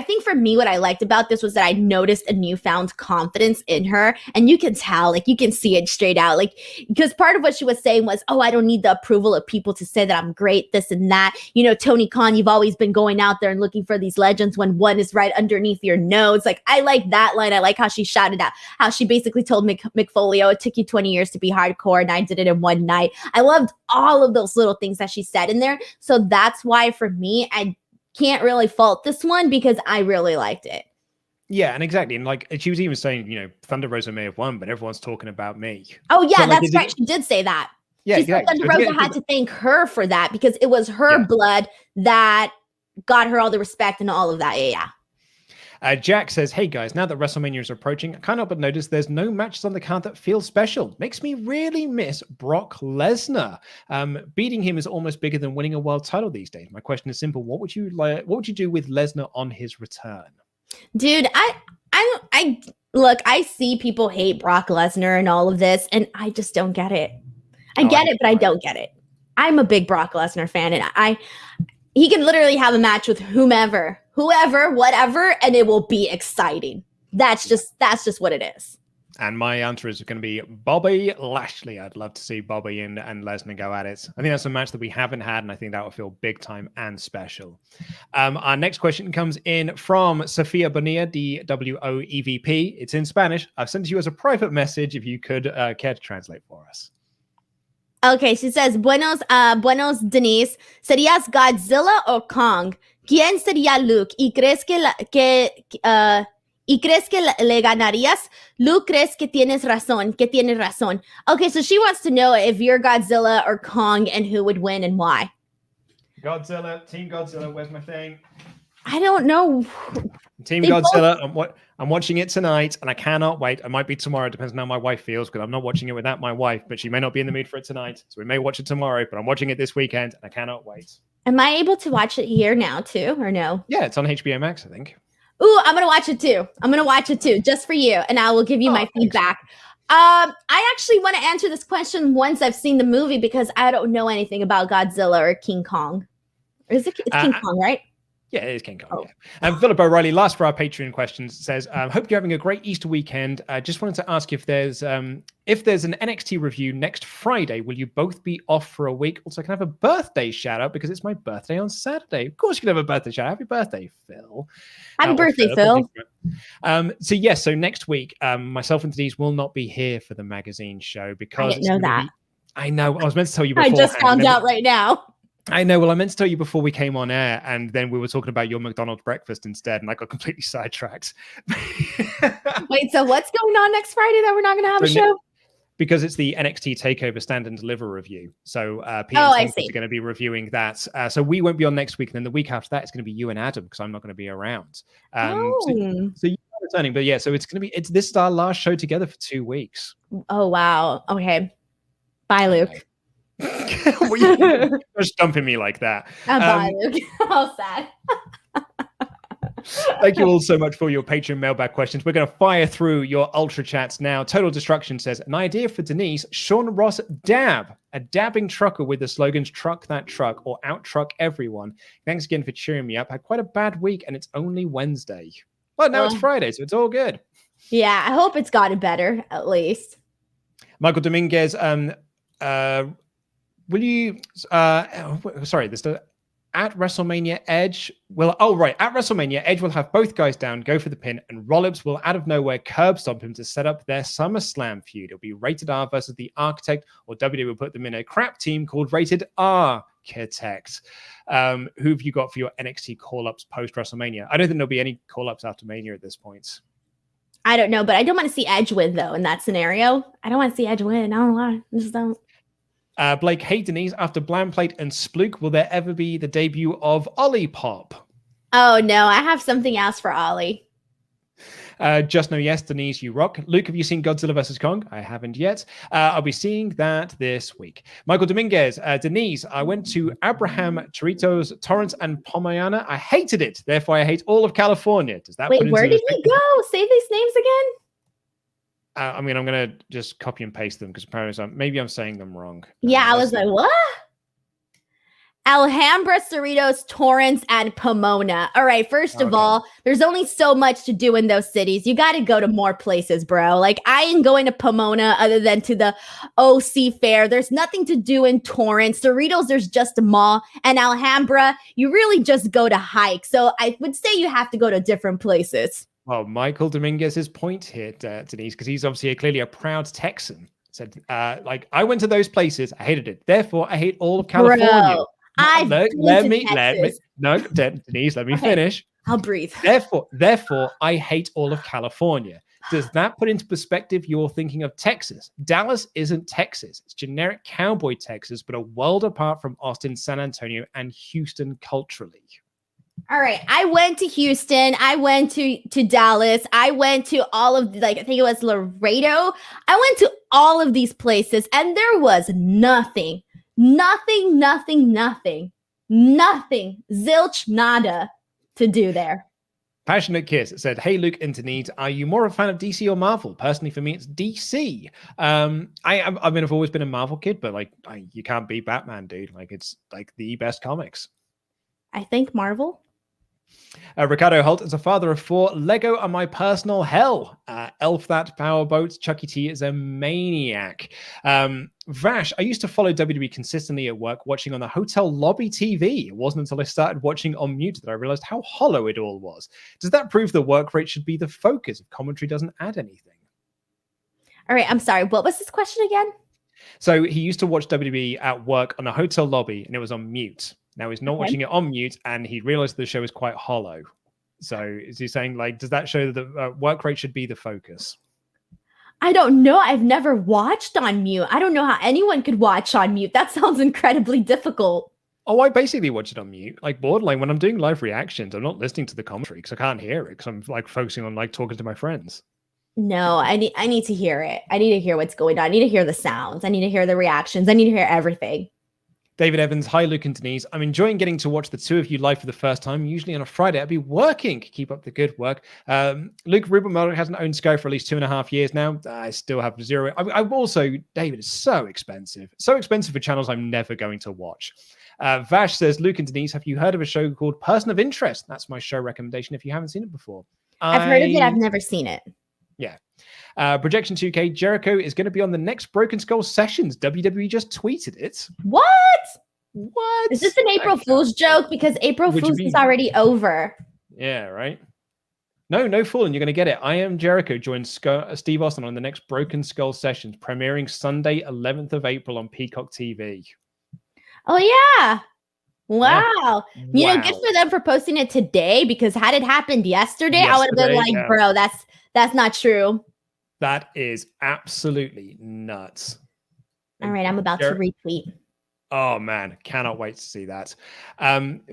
think for me, what I liked about this was that I noticed a newfound confidence in her. And you can tell, like, you can see it straight out. Like, because part of what she was saying was, oh, I don't need the approval of people to say that I'm great, this and that. You know, Tony Khan, you've always been going out there and looking for these legends when one is right underneath your nose. Like, I like that line. I like how she shouted out, how she basically told Mick Foley, oh, it took you 20 years to be hardcore and I did it in one night. I loved all of those little things that she said in there. So that's why for me, I can't really fault this one because I really liked it. Yeah, and exactly. And like she was even saying, you know, Thunder Rosa may have won, but everyone's talking about me. Oh, yeah, so, like, that's right. She did say that. Yeah, she said Thunder Rosa had to thank her for that because it was her blood that got her all the respect and all of that. Yeah. Jack says, hey guys, now that WrestleMania is approaching, I can't help but notice there's no matches on the card that feel special. Makes me really miss Brock Lesnar. Beating him is almost bigger than winning a world title these days. My question is simple. What would you do with Lesnar on his return? Dude, I look, I see people hate Brock Lesnar and all of this, and I just don't get it. I get it, but I don't get it. I'm a big Brock Lesnar fan, and he can literally have a match with whoever, whatever, and it will be exciting. That's just what it is. And my answer is going to be Bobby Lashley. I'd love to see Bobby and Lesnar go at it. I think that's a match that we haven't had, and I think that would feel big time and special. Our next question comes in from Sofia Bonilla, DWOEVP. It's in Spanish. I've sent it to you as a private message if you could care to translate for us. Okay, she says, buenos, Denise. ¿Serías Godzilla o Kong? ¿Quién sería Luke? ¿Y crees que le ganarías? Luke, crees que tienes razón. Okay, so she wants to know if you're Godzilla or Kong and who would win and why. Godzilla, Team Godzilla, where's my thing? I don't know. Team Godzilla, I'm watching it tonight and I cannot wait. It might be tomorrow, depends on how my wife feels, because I'm not watching it without my wife, but she may not be in the mood for it tonight. So we may watch it tomorrow, but I'm watching it this weekend and I cannot wait. Am I able to watch it here now too, or no? Yeah, it's on HBO Max, I think. Ooh, I'm going to watch it too, just for you. And I will give you my feedback. I actually want to answer this question once I've seen the movie, because I don't know anything about Godzilla or King Kong. It's King Kong, right? Yeah, it is King Kong. Yeah. And Philip O'Reilly, last for our Patreon questions, says, hope you're having a great Easter weekend. I just wanted to ask if there's an NXT review next Friday, will you both be off for a week? Also, I can have a birthday shout out because it's my birthday on Saturday. Of course you can have a birthday shout out. Happy birthday, Phil. Happy birthday, Phil. So next week, myself and Denise will not be here for the magazine show because I didn't know that. I know. I was meant to tell you before. I just found out right now. I know. Well, I meant to tell you before we came on air, and then we were talking about your McDonald's breakfast instead, and I got completely sidetracked. Wait, so what's going on next Friday that we're not going to have a show? Because it's the NXT TakeOver Stand and Deliver review. So Peter and Tom are going to be reviewing that. So we won't be on next week, and then the week after that, it's going to be you and Adam, because I'm not going to be around. So you're returning, but yeah, so it's going to be. This is our last show together for 2 weeks. Oh wow. Okay. Bye, Luke. You're stumping me like that. Bye, Luke. How sad. Thank you all so much for your Patreon mailbag questions. We're going to fire through your ultra chats now. Total Destruction says, an idea for Denise, Sean Ross Dab, a dabbing trucker with the slogans truck that truck or out truck everyone. Thanks again for cheering me up. Had quite a bad week and it's only Wednesday. Well, now it's Friday, so it's all good. Yeah, I hope it's gotten better at least. Michael Dominguez, will you at WrestleMania Edge will at WrestleMania Edge will have both guys down, go for the pin, and Rollins will out of nowhere curb stomp him to set up their SummerSlam feud. It'll be Rated R versus the Architect, or WWE will put them in a crap team called Rated Architect. Who have you got for your NXT call-ups post WrestleMania? I don't think there'll be any call-ups after Mania at this point. I don't know, but I don't want to see Edge win though in that scenario. I don't want to see Edge win. I don't know why. I just don't. Blake, hey Denise, after Blamplate and Spluke, will there ever be the debut of Ollie Pop? Oh no, I have something else for Ollie. Just know yes, Denise, you rock. Luke, have you seen Godzilla vs. Kong? I haven't yet. I'll be seeing that this week. Michael Dominguez, Denise, I went to Abraham, Chorritos, Torrance, and Pomayana. I hated it. Therefore, I hate all of California. Does that wait, where did he go? Say these names again. I'm going to just copy and paste them because apparently maybe I'm saying them wrong. Yeah, I was like, what? Alhambra, Cerritos, Torrance, and Pomona. All right, first of all, there's only so much to do in those cities. You got to go to more places, bro. Like, I ain't going to Pomona other than to the OC Fair. There's nothing to do in Torrance. Cerritos, there's just a mall. And Alhambra, you really just go to hike. So I would say you have to go to different places. Well, Michael Dominguez's point here, Denise, because he's obviously clearly a proud Texan, said, I went to those places. I hated it. Therefore, I hate all of California. Bro, Denise, let me finish. I'll breathe. Therefore, I hate all of California. Does that put into perspective you're thinking of Texas? Dallas isn't Texas. It's generic cowboy Texas, but a world apart from Austin, San Antonio, and Houston culturally. All right. I went to Houston. I went to Dallas. I went to all of, I think it was Laredo. I went to all of these places and there was nothing, zilch, nada to do there. Passionate Kiss said, hey, Luke and Denise, are you more a fan of DC or Marvel? Personally, for me, it's DC. I've always been a Marvel kid, but you can't beat Batman, dude. It's the best comics. I think Marvel. Ricardo Holt is a father of 4. Lego are my personal hell. Elf that powerboat. Chucky T is a maniac. Vash, I used to follow WWE consistently at work, watching on the hotel lobby TV. It wasn't until I started watching on mute that I realized how hollow it all was. Does that prove the work rate should be the focus if commentary doesn't add anything? All right, I'm sorry. What was this question again? So he used to watch WWE at work on a hotel lobby, and it was on mute. Now he's not watching it on mute, and he realized the show is quite hollow. So is he saying, like, does that show that the work rate should be the focus? I don't know. I've never watched on mute. I don't know how anyone could watch on mute. That sounds incredibly difficult. Oh, I basically watch it on mute. Like borderline, when I'm doing live reactions, I'm not listening to the commentary because I can't hear it because I'm like focusing on like talking to my friends. No, I need to hear it. I need to hear what's going on. I need to hear the sounds. I need to hear the reactions. I need to hear everything. David Evans, hi, Luke and Denise. I'm enjoying getting to watch the two of you live for the first time. Usually on a Friday, I'd be working. Keep up the good work. Luke Rupert Murdoch hasn't owned Sky for at least 2.5 years now. I still have 0. I'm also, David, is so expensive. So expensive for channels I'm never going to watch. Vash says, Luke and Denise, have you heard of a show called Person of Interest? That's my show recommendation if you haven't seen it before. I've heard of it. I've never seen it. Yeah. Projection 2K, Jericho is going to be on the next Broken Skull Sessions. WWE just tweeted it. What? What? Is this an April Fool's joke? Because April Fool's is already over. Yeah, right. No fooling. You're going to get it. I Am Jericho joins Steve Austin on the next Broken Skull Sessions, premiering Sunday, 11th of April on Peacock TV. Oh, yeah. Wow. Yeah. You know, good for them for posting it today, because had it happened yesterday, I would have been like, bro, that's not true. That is absolutely nuts. All right, I'm about to retweet. Oh, man. Cannot wait to see that.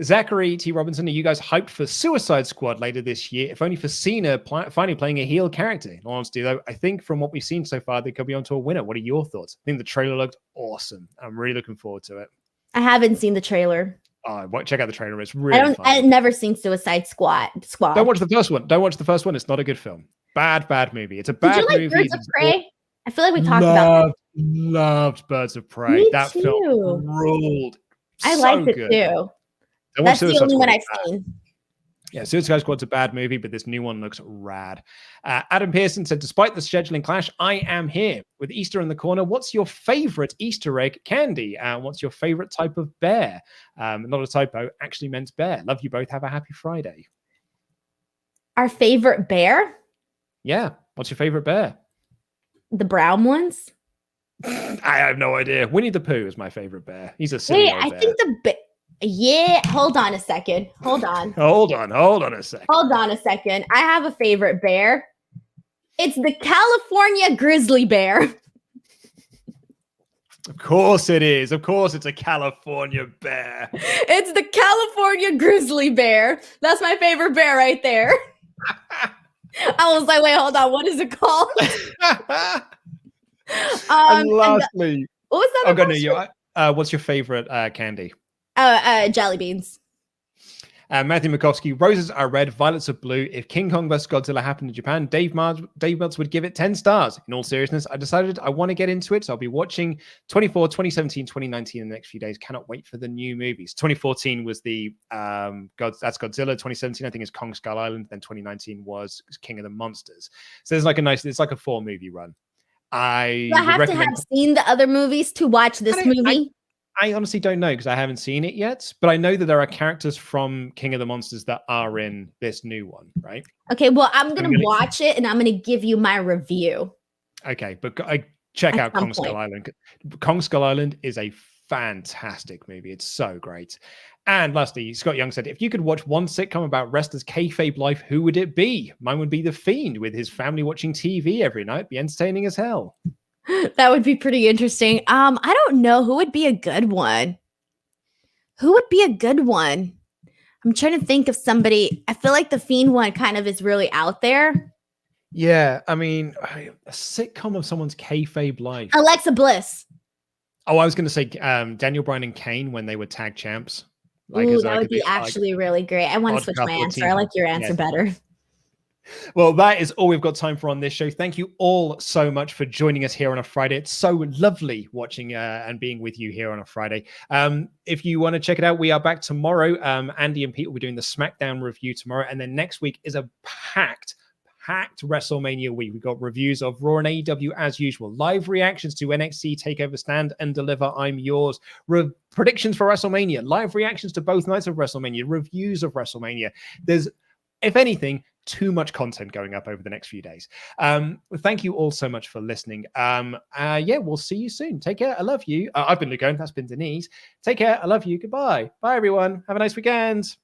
Zachary T. Robinson, are you guys hyped for Suicide Squad later this year? If only for Cena finally playing a heel character. In all honesty, though, I think from what we've seen so far, they could be onto a winner. What are your thoughts? I think the trailer looked awesome. I'm really looking forward to it. I haven't seen the trailer. Oh, check out the trailer. It's really fun. I've never seen Suicide Squad. Don't watch the first one. Don't watch the first one. It's not a good film. Bad movie. It's a bad movie. Did you like Birds of Prey? I feel like we talked about that. Loved Birds of Prey. Me that too. film ruled. I liked it too. That's the only one I've seen. Yeah, Suicide Squad's a bad movie, but this new one looks rad. Adam Pearson said, despite the scheduling clash, I am here. With Easter in the corner, what's your favorite Easter egg candy? What's your favorite type of bear? Not a typo, actually meant bear. Love you both. Have a happy Friday. Our favorite bear? Yeah. What's your favorite bear? The brown ones? I have no idea. Winnie the Pooh is my favorite bear. He's a silly old bear. I think yeah, hold on a second. Hold on a second. Hold on a second. I have a favorite bear. It's the California grizzly bear. Of course it is. Of course it's a California bear. It's the California grizzly bear. That's my favorite bear right there. I was like, wait, hold on. What is it called? And lastly, what was that? What's your favorite candy? Jelly beans. Matthew Makovsky, roses are red, violets are blue. If King Kong vs. Godzilla happened in Japan, Dave Meltz would give it 10 stars. In all seriousness, I decided I want to get into it, so I'll be watching 2017, 2019 in the next few days. Cannot wait for the new movies. 2014 was the that's Godzilla. 2017, I think, is Kong Skull Island. Then 2019 was King of the Monsters. So there's like it's like a 4-movie run. I have to have seen the other movies to watch this movie. I honestly don't know because I haven't seen it yet, but I know that there are characters from King of the Monsters that are in this new one, right? Okay, well, I'm going to watch it and I'm going to give you my review. Okay, but check out Kong Skull Island. Kong Skull Island is a fantastic movie. It's so great. And lastly, Scott Young said, if you could watch one sitcom about wrestlers' kayfabe life, who would it be? Mine would be The Fiend with his family watching TV every night. Be entertaining as hell. That would be pretty interesting. I don't know who would be a good one. Who would be a good one? I'm trying to think of somebody. I feel like the Fiend one kind of is really out there. Yeah, I mean, a sitcom of someone's kayfabe life. Alexa Bliss. Oh, I was going to say Daniel Bryan and Kane when they were tag champs. Ooh, that would be actually really great. I want to switch my answer. I like your answer better. Well, that is all we've got time for on this show. Thank you all so much for joining us here on a Friday. It's so lovely watching and being with you here on a Friday. If you want to check it out, we are back tomorrow. Andy and Pete will be doing the SmackDown review tomorrow. And then next week is a packed WrestleMania week. We've got reviews of Raw and AEW as usual, live reactions to NXT TakeOver Stand and Deliver, I'm Yours, predictions for WrestleMania, live reactions to both nights of WrestleMania, reviews of WrestleMania. There's, if anything, too much content going up over the next few days. Thank you all so much for listening. We'll see you soon. Take care. I love you. I've been Lugo. That's been Denise. Take care. I love you. Goodbye. Bye, everyone. Have a nice weekend.